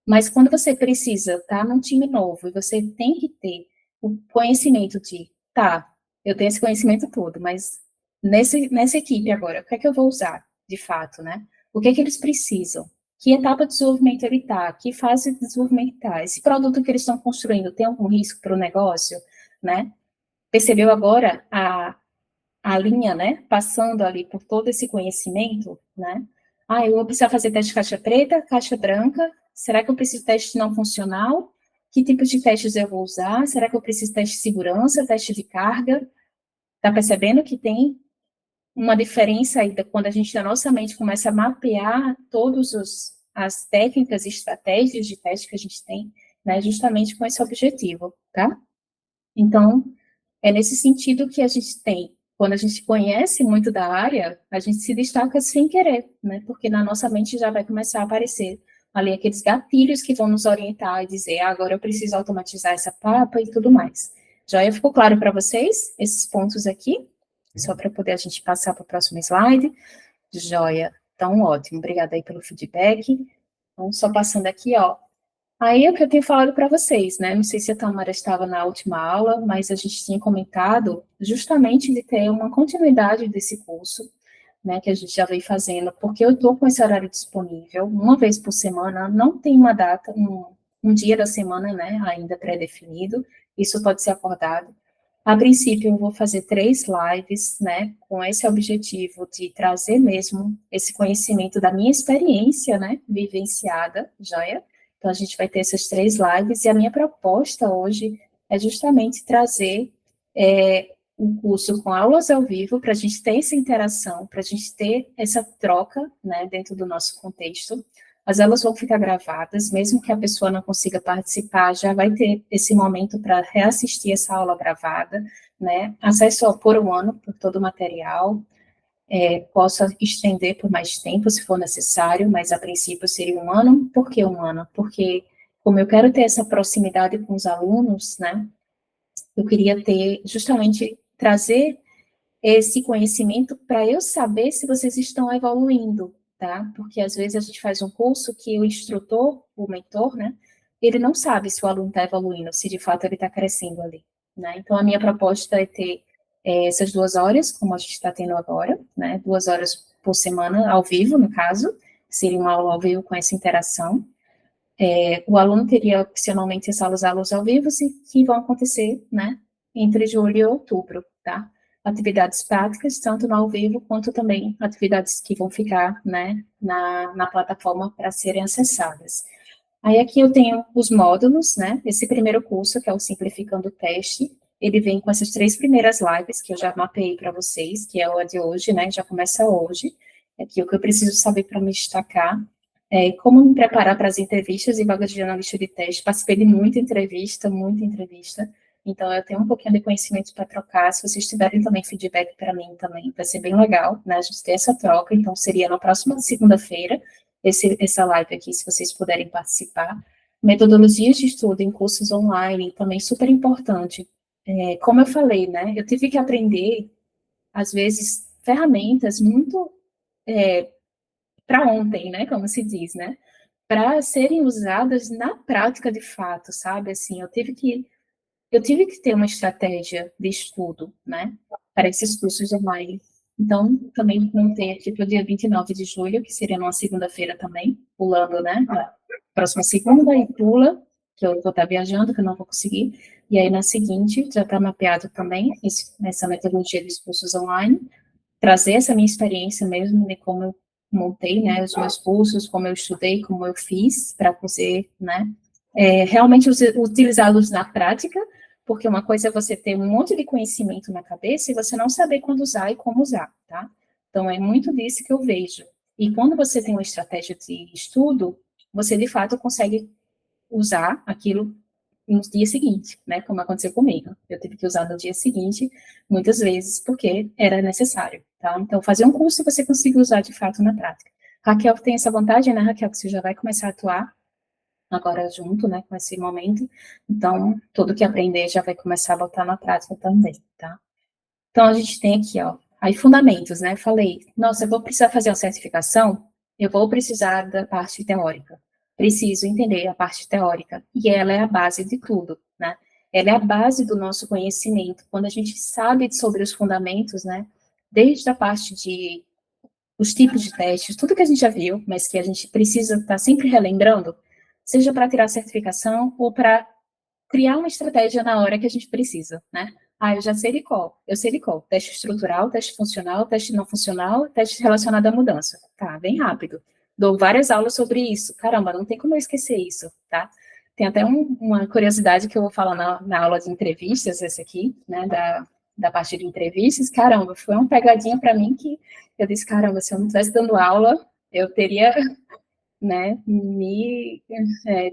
Mas quando você precisa estar num time novo e você tem que ter o conhecimento de, tá, eu tenho esse conhecimento todo, mas nessa equipe agora, o que é que eu vou usar, de fato, né? O que é que eles precisam? Que etapa de desenvolvimento ele está? Que fase de desenvolvimento está? Esse produto que eles estão construindo tem algum risco para o negócio, né? Percebeu agora a linha, né? Passando ali por todo esse conhecimento, né? Ah, eu vou precisar fazer teste de caixa preta, caixa branca. Será que eu preciso de teste não funcional? Que tipos de testes eu vou usar? Será que eu preciso de teste de segurança, teste de carga? Tá percebendo que tem uma diferença aí quando a gente, na nossa mente, começa a mapear todas as técnicas e estratégias de teste que a gente tem, né, justamente com esse objetivo, tá? Então, é nesse sentido que a gente tem, quando a gente conhece muito da área, a gente se destaca sem querer, né? Porque na nossa mente já vai começar a aparecer ali aqueles gatilhos que vão nos orientar e dizer, ah, agora eu preciso automatizar essa papa e tudo mais. Já ficou claro para vocês esses pontos aqui? Só para poder a gente passar para o próximo slide. Joia, então ótimo, obrigada aí pelo feedback. Então, só passando aqui, ó, aí é o que eu tenho falado para vocês, né? Não sei se a Tamara estava na última aula, mas a gente tinha comentado justamente de ter uma continuidade desse curso, né? Que a gente já vem fazendo, porque eu estou com esse horário disponível, uma vez por semana, não tem uma data, um dia da semana, né? Ainda pré-definido, isso pode ser acordado. A princípio, eu vou fazer 3 lives, né? Com esse objetivo de trazer mesmo esse conhecimento da minha experiência, né? Vivenciada, joia? Então, a gente vai ter essas 3 lives, e a minha proposta hoje é justamente trazer um curso com aulas ao vivo, para a gente ter essa interação, para a gente ter essa troca, né, dentro do nosso contexto. As aulas vão ficar gravadas, mesmo que a pessoa não consiga participar, já vai ter esse momento para reassistir essa aula gravada, né, acesso por um ano, por todo o material, posso estender por mais tempo, se for necessário, mas a princípio seria um ano. Por que um ano? Porque, como eu quero ter essa proximidade com os alunos, né, eu queria ter, justamente, trazer esse conhecimento para eu saber se vocês estão evoluindo, tá? Porque às vezes a gente faz um curso que o instrutor, o mentor, né, ele não sabe se o aluno está evoluindo, se de fato ele está crescendo ali, né? Então a minha proposta é ter essas 2 horas, como a gente está tendo agora, né? 2 horas por semana, ao vivo, no caso, seria uma aula ao vivo com essa interação. O aluno teria opcionalmente essas aulas ao vivo, que vão acontecer, né, entre julho e outubro, tá? Atividades práticas, tanto no ao vivo, quanto também atividades que vão ficar, né, na plataforma para serem acessadas. Aí aqui eu tenho os módulos, né, esse primeiro curso, que é o Simplificando o Teste, ele vem com essas 3 primeiras lives, que eu já mapeei para vocês, que é a de hoje, né, já começa hoje, aqui o que eu preciso saber para me destacar, como me preparar para as entrevistas e vagas de analista de teste. Participei de muita entrevista, então eu tenho um pouquinho de conhecimento para trocar. Se vocês tiverem também feedback para mim também, vai ser bem legal, né, a gente ter essa troca. Então seria na próxima segunda-feira, essa live aqui, se vocês puderem participar. Metodologias de estudo em cursos online, também super importante. Como eu falei, né, eu tive que aprender, às vezes, ferramentas muito para ontem, né, como se diz, né, para serem usadas na prática de fato, sabe, assim, eu tive que ter uma estratégia de estudo, né, para esses cursos online. Então, também montei aqui para o dia 29 de julho, que seria numa segunda-feira também, pulando, né, na próxima segunda e pula, que eu vou estar viajando, que eu não vou conseguir, e aí na seguinte, já está mapeado também essa metodologia dos cursos online, trazer essa minha experiência mesmo de como eu montei, né, os meus cursos, como eu estudei, como eu fiz, para poder, né, realmente utilizá-los na prática, porque uma coisa é você ter um monte de conhecimento na cabeça e você não saber quando usar e como usar, tá? Então, é muito disso que eu vejo. E quando você tem uma estratégia de estudo, você, de fato, consegue usar aquilo no dia seguinte, né, como aconteceu comigo. Eu tive que usar no dia seguinte, muitas vezes, porque era necessário, tá? Então, fazer um curso você consegue usar, de fato, na prática. Raquel tem essa vantagem, né, Raquel, que você já vai começar a atuar agora junto, né, com esse momento. Então, tudo que aprender já vai começar a botar na prática também, tá? Então, a gente tem aqui, ó, aí fundamentos, né? Falei, nossa, eu vou precisar fazer uma certificação, eu vou precisar da parte teórica. Preciso entender a parte teórica. E ela é a base de tudo, né? Ela é a base do nosso conhecimento. Quando a gente sabe sobre os fundamentos, né? Desde a parte de os tipos de testes, tudo que a gente já viu, mas que a gente precisa estar sempre relembrando, seja para tirar a certificação ou para criar uma estratégia na hora que a gente precisa, né? Ah, eu já sei de qual. Eu sei de qual. Teste estrutural, teste funcional, teste não funcional, teste relacionado à mudança. Tá, bem rápido. Dou várias aulas sobre isso. Caramba, não tem como eu esquecer isso, tá? Tem até uma curiosidade que eu vou falar na aula de entrevistas, essa aqui, né, da parte de entrevistas. Caramba, foi uma pegadinha para mim que eu disse, caramba, se eu não estivesse dando aula, eu teria, né,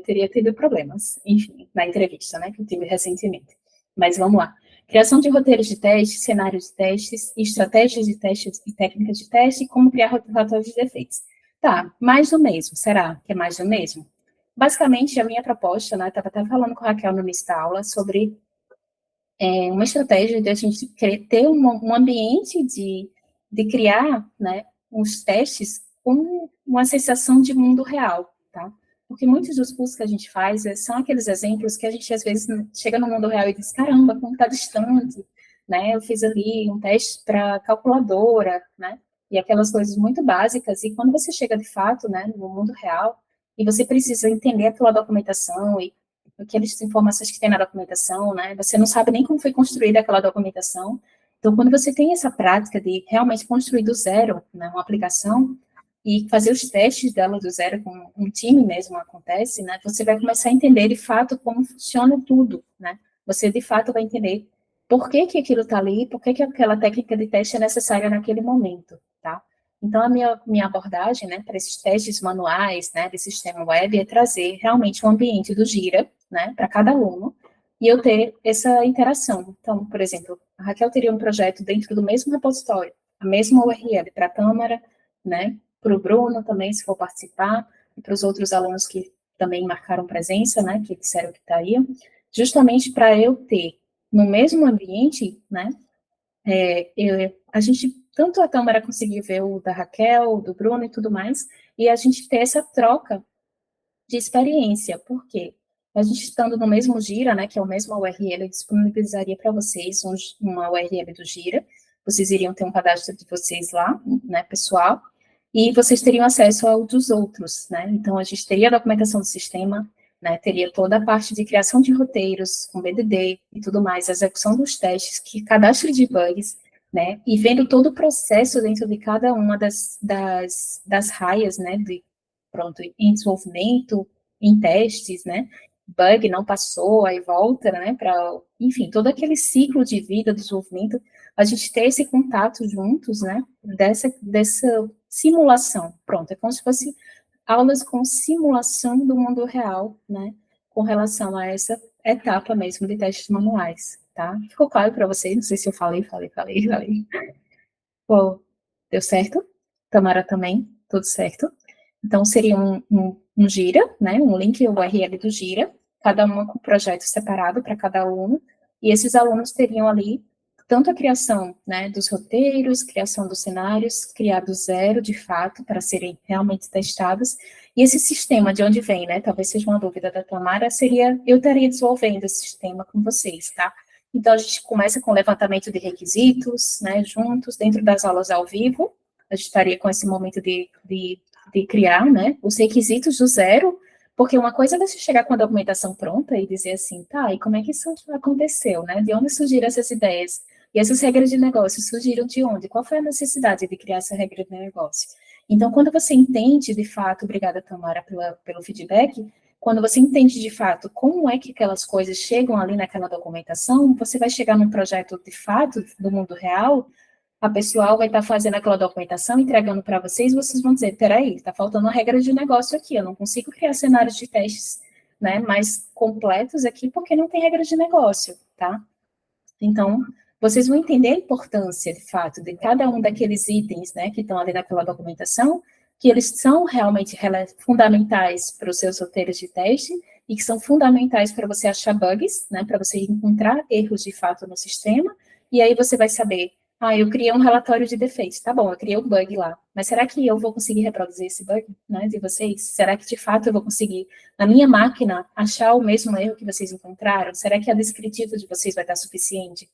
teria tido problemas, enfim, na entrevista, né, que eu tive recentemente. Mas vamos lá. Criação de roteiros de teste, cenários de testes, estratégias de testes e técnicas de teste, e como criar relatórios de defeitos. Tá, mais do mesmo, será que é mais do mesmo? Basicamente, a minha proposta, né, estava até falando com a Raquel no início da aula, sobre uma estratégia de a gente ter um ambiente de criar, né, uns testes com uma sensação de mundo real, tá? Porque muitos dos cursos que a gente faz são aqueles exemplos que a gente, às vezes, chega no mundo real e diz, caramba, como está distante, né? Eu fiz ali um teste para calculadora, né? E aquelas coisas muito básicas, e quando você chega, de fato, né, no mundo real, e você precisa entender aquela documentação e aquelas informações que tem na documentação, né? Você não sabe nem como foi construída aquela documentação. Então, quando você tem essa prática de realmente construir do zero, né, uma aplicação, e fazer os testes dela do zero com um time mesmo acontece, né? Você vai começar a entender de fato como funciona tudo, né? Você de fato vai entender por que que aquilo está ali, por que que aquela técnica de teste é necessária naquele momento, tá? Então, a minha abordagem, né, para esses testes manuais, né, de sistema web, é trazer realmente um ambiente do Gira, né, para cada aluno, e eu ter essa interação. Então, por exemplo, a Raquel teria um projeto dentro do mesmo repositório, a mesma URL para a Tâmara, né, para o Bruno também, se for participar, e para os outros alunos que também marcaram presença, né, que disseram que estariam, justamente para eu ter no mesmo ambiente, né, a gente, tanto a Tâmara conseguiu ver o da Raquel, o do Bruno e tudo mais, e a gente ter essa troca de experiência, porque a gente estando no mesmo Gira, né, que é o mesmo URL, eu disponibilizaria para vocês uma URL do Gira, vocês iriam ter um cadastro de vocês lá, né, pessoal, e vocês teriam acesso ao dos outros, né, então a gente teria a documentação do sistema, né, teria toda a parte de criação de roteiros, com BDD e tudo mais, a execução dos testes, que cadastro de bugs, né, e vendo todo o processo dentro de cada uma das raias, né, pronto, em desenvolvimento, em testes, né, bug não passou, aí volta, né, para, enfim, todo aquele ciclo de vida do desenvolvimento, a gente ter esse contato juntos, né, dessa simulação, pronto, é como se fosse aulas com simulação do mundo real, né, com relação a essa etapa mesmo de testes manuais, tá? Ficou claro para vocês? Não sei se eu falei. Pô, deu certo? Tamara também, tudo certo? Então, seria um Gira, né, um link URL do Gira, cada uma com projeto separado para cada aluno, e esses alunos teriam ali tanto a criação, né, dos roteiros, criação dos cenários, criar do zero, de fato, para serem realmente testados, e esse sistema, de onde vem, né, talvez seja uma dúvida da Tamara, seria, eu estaria desenvolvendo esse sistema com vocês, tá? Então, a gente começa com o levantamento de requisitos, né, juntos, dentro das aulas ao vivo, a gente estaria com esse momento de criar, né, os requisitos do zero, porque uma coisa é você chegar com a documentação pronta e dizer assim, tá, e como é que isso aconteceu, né, de onde surgiram essas ideias? E essas regras de negócio surgiram de onde? Qual foi a necessidade de criar essa regra de negócio? Então, quando você entende, de fato, obrigada, Tamara, pelo feedback, quando você entende, de fato, como é que aquelas coisas chegam ali naquela documentação, você vai chegar num projeto, de fato, do mundo real, a pessoal vai estar fazendo aquela documentação, entregando para vocês, vocês vão dizer, peraí, está faltando uma regra de negócio aqui, eu não consigo criar cenários de testes, né, mais completos aqui, porque não tem regra de negócio, tá? Então, vocês vão entender a importância, de fato, de cada um daqueles itens, né, que estão ali naquela documentação, que eles são realmente fundamentais para os seus roteiros de teste e que são fundamentais para você achar bugs, né, para você encontrar erros de fato no sistema, e aí você vai saber, eu criei um relatório de defeitos, tá bom, eu criei um bug lá, mas será que eu vou conseguir reproduzir esse bug, né, de vocês? Será que de fato eu vou conseguir, na minha máquina, achar o mesmo erro que vocês encontraram? Será que a descritiva de vocês vai estar suficiente?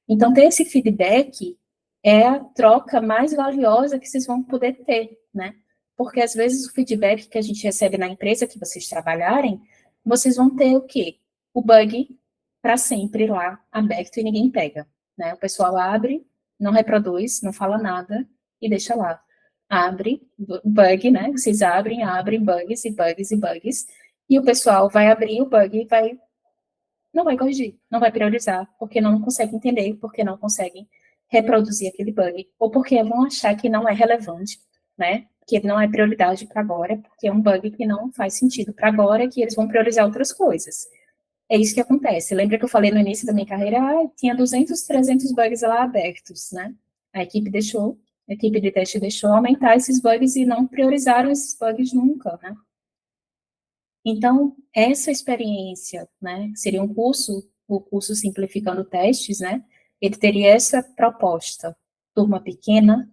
Então, ter esse feedback é a troca mais valiosa que vocês vão poder ter, né? Porque, às vezes, o feedback que a gente recebe na empresa que vocês trabalharem, vocês vão ter o quê? O bug para sempre lá, aberto, e ninguém pega, né? O pessoal abre, não reproduz, não fala nada, e deixa lá. Abre, bug, né? Vocês abrem bugs, e bugs, e bugs, e o pessoal vai abrir o bug e não vai corrigir, não vai priorizar, porque não consegue entender, porque não conseguem reproduzir aquele bug, ou porque vão achar que não é relevante, né? Que ele não é prioridade para agora, porque é um bug que não faz sentido para agora, que eles vão priorizar outras coisas. É isso que acontece. Lembra que eu falei no início da minha carreira, tinha 200, 300 bugs lá abertos, né? A equipe a equipe de teste deixou aumentar esses bugs e não priorizaram esses bugs nunca, né? Então, essa experiência, né, seria o curso Simplificando Testes, né, ele teria essa proposta, turma pequena,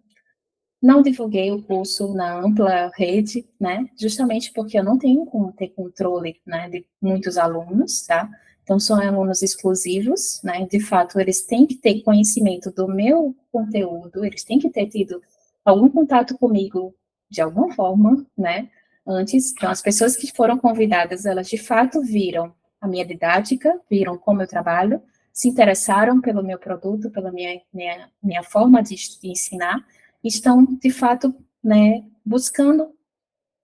não divulguei o curso na ampla rede, né, justamente porque eu não tenho como ter controle, né, de muitos alunos, tá, então são alunos exclusivos, né, de fato eles têm que ter conhecimento do meu conteúdo, eles têm que ter tido algum contato comigo de alguma forma, né, antes, então as pessoas que foram convidadas, elas de fato viram a minha didática, viram como eu trabalho, se interessaram pelo meu produto, pela minha forma de ensinar, estão, de fato, né, buscando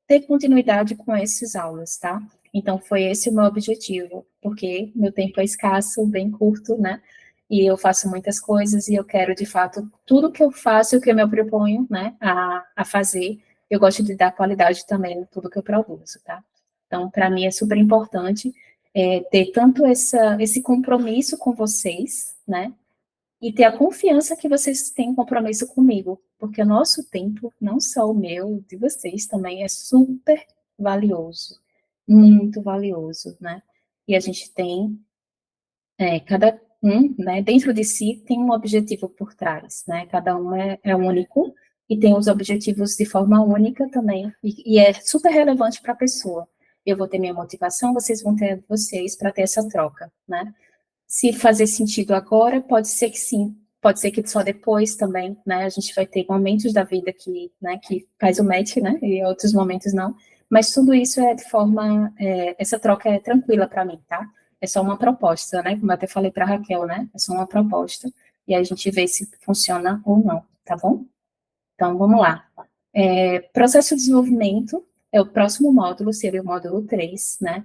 ter continuidade com essas aulas, tá? Então, foi esse o meu objetivo, porque meu tempo é escasso, bem curto, né? e eu faço muitas coisas, e eu quero, de fato, tudo que eu faço, o que eu me proponho, né, a fazer, eu gosto de dar qualidade também em tudo que eu produzo, tá? Então, para mim é super importante ter tanto esse compromisso com vocês, né, e ter a confiança que vocês têm compromisso comigo, porque o nosso tempo, não só o meu, de vocês também, é super valioso, muito valioso, né? E a gente tem, cada um, né, dentro de si tem um objetivo por trás, né? Cada um é único e tem os objetivos de forma única também, e é super relevante para a pessoa. Eu vou ter minha motivação, vocês vão ter vocês para ter essa troca, né? Se fazer sentido agora, pode ser que sim, pode ser que só depois também, né, a gente vai ter momentos da vida que, né, que faz o match, né, e outros momentos não, mas tudo isso é de forma, essa troca é tranquila para mim, tá? É só uma proposta, né, como eu até falei para Raquel, né, é só uma proposta, e aí a gente vê se funciona ou não, tá bom? Então, vamos lá. Processo de desenvolvimento é o próximo módulo, seria o módulo 3, né,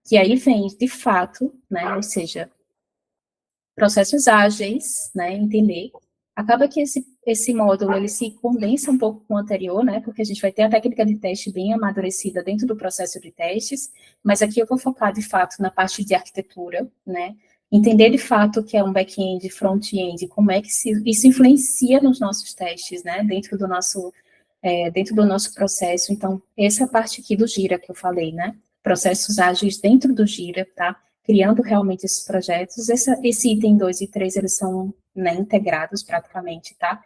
que aí vem, de fato, né, ou seja, processos ágeis, né, entender. Acaba que esse módulo, ele se condensa um pouco com o anterior, né, porque a gente vai ter a técnica de teste bem amadurecida dentro do processo de testes, mas aqui eu vou focar, de fato, na parte de arquitetura, né, entender, de fato, o que é um back-end, front-end, como é que isso influencia nos nossos testes, né, dentro do nosso processo. Então, essa parte aqui do Gira que eu falei, né, processos ágeis dentro do Gira, tá, criando realmente esses projetos. Esse item 2 e 3, eles são, né, integrados praticamente, tá?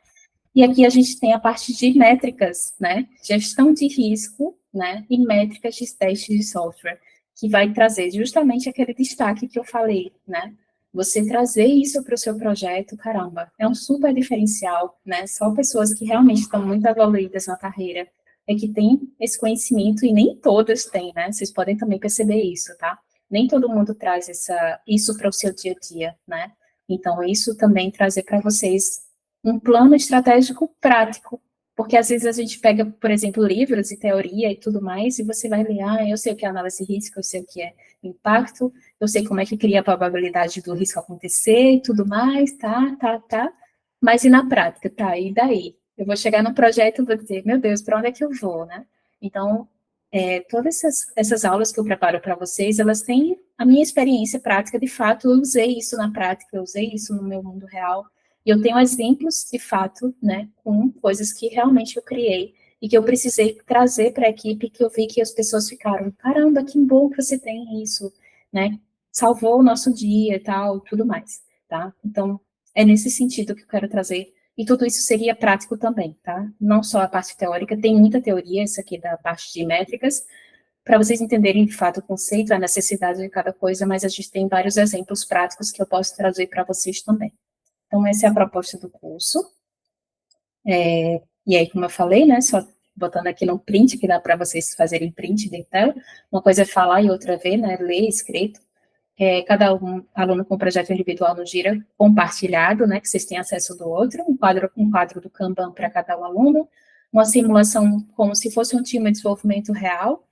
E aqui a gente tem a parte de métricas, né? Gestão de risco, né? E métricas de teste de software, que vai trazer justamente aquele destaque que eu falei, né? Você trazer isso para o seu projeto, caramba, é um super diferencial, né? Só pessoas que realmente estão muito evoluídas na carreira é que tem esse conhecimento, e nem todas têm, né? Vocês podem também perceber isso, tá? Nem todo mundo traz isso para o seu dia a dia, né? Então, isso também trazer para vocês um plano estratégico prático, porque às vezes a gente pega, por exemplo, livros e teoria e tudo mais, e você vai ler, eu sei o que é análise de risco, eu sei o que é impacto, eu sei como é que cria a probabilidade do risco acontecer e tudo mais, tá, mas e na prática, tá, e daí? Eu vou chegar no projeto e vou dizer, meu Deus, para onde é que eu vou, né? Então, todas essas aulas que eu preparo para vocês, elas têm a minha experiência prática, de fato, eu usei isso na prática, eu usei isso no meu mundo real, e eu tenho exemplos, de fato, né, com coisas que realmente eu criei e que eu precisei trazer para a equipe, que eu vi que as pessoas ficaram, caramba, que bom que você tem isso, né, salvou o nosso dia e tal, tudo mais, tá? Então, é nesse sentido que eu quero trazer, e tudo isso seria prático também, tá? Não só a parte teórica, tem muita teoria, isso aqui da parte de métricas, para vocês entenderem de fato o conceito, a necessidade de cada coisa, mas a gente tem vários exemplos práticos que eu posso trazer para vocês também. Então, essa é a proposta do curso. E aí, como eu falei, né, só botando aqui no print, que dá para vocês fazerem print de tela, uma coisa é falar e outra é ver, né, ler escrito. Cada aluno com projeto individual no Gira compartilhado, né, que vocês têm acesso do outro, um quadro do Kanban para cada um aluno, uma simulação como se fosse um time de desenvolvimento real.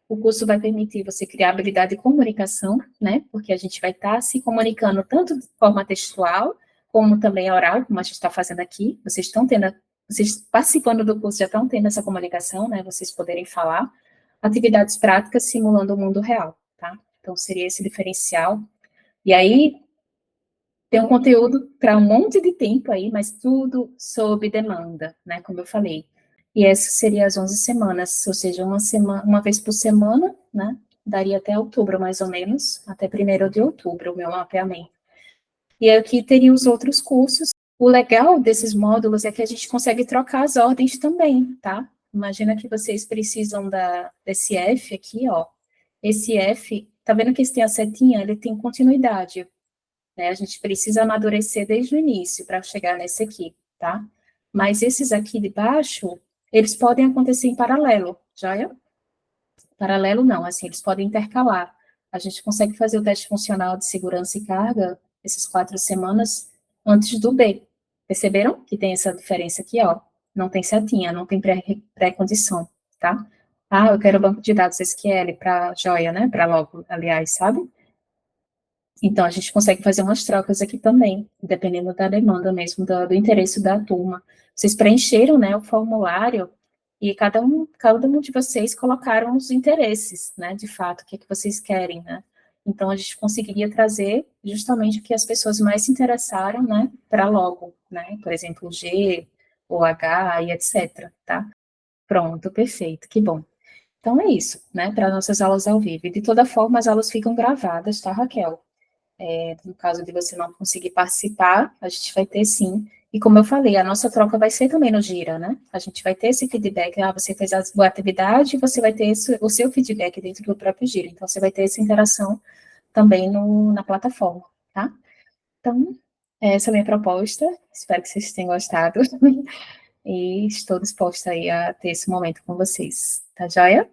O curso vai permitir você criar habilidade de comunicação, né, porque a gente vai estar se comunicando tanto de forma textual, como também oral, como a gente está fazendo aqui. Vocês participando do curso já estão tendo essa comunicação, né, vocês poderem falar. Atividades práticas simulando o mundo real, tá? Então, seria esse diferencial. E aí, tem um conteúdo para um monte de tempo aí, mas tudo sob demanda, né, como eu falei. E essa seria as 11 semanas, ou seja, uma vez por semana, né, daria até outubro, mais ou menos, até 1º de outubro, o meu mapeamento. E aqui teria os outros cursos. O legal desses módulos é que a gente consegue trocar as ordens também, tá? Imagina que vocês precisam desse F aqui, ó. Esse F, tá vendo que esse tem a setinha? Ele tem continuidade, né? A gente precisa amadurecer desde o início para chegar nesse aqui, tá? Mas esses aqui de baixo, eles podem acontecer em paralelo, joia? Paralelo não, assim, eles podem intercalar. A gente consegue fazer o teste funcional de segurança e carga essas 4 semanas antes do B. Perceberam que tem essa diferença aqui, ó? Não tem setinha, não tem pré-condição, tá? Eu quero banco de dados SQL para joia, né? Para logo, aliás, sabe? Então, a gente consegue fazer umas trocas aqui também, dependendo da demanda mesmo, do interesse da turma. Vocês preencheram, né, o formulário e cada um de vocês colocaram os interesses, né, de fato, o que é que vocês querem, né? Então, a gente conseguiria trazer justamente o que as pessoas mais se interessaram, né, para logo, né? Por exemplo, o G, o H e etc, tá? Pronto, perfeito, que bom. Então, é isso, né, para nossas aulas ao vivo. E, de toda forma, as aulas ficam gravadas, tá, Raquel? No caso de você não conseguir participar, a gente vai ter sim. E como eu falei, a nossa troca vai ser também no Gira, né? A gente vai ter esse feedback, você fez a boa atividade, você vai ter o seu feedback dentro do próprio Gira. Então, você vai ter essa interação também na plataforma, tá? Então, essa é a minha proposta. Espero que vocês tenham gostado. E estou disposta aí a ter esse momento com vocês. Tá joia?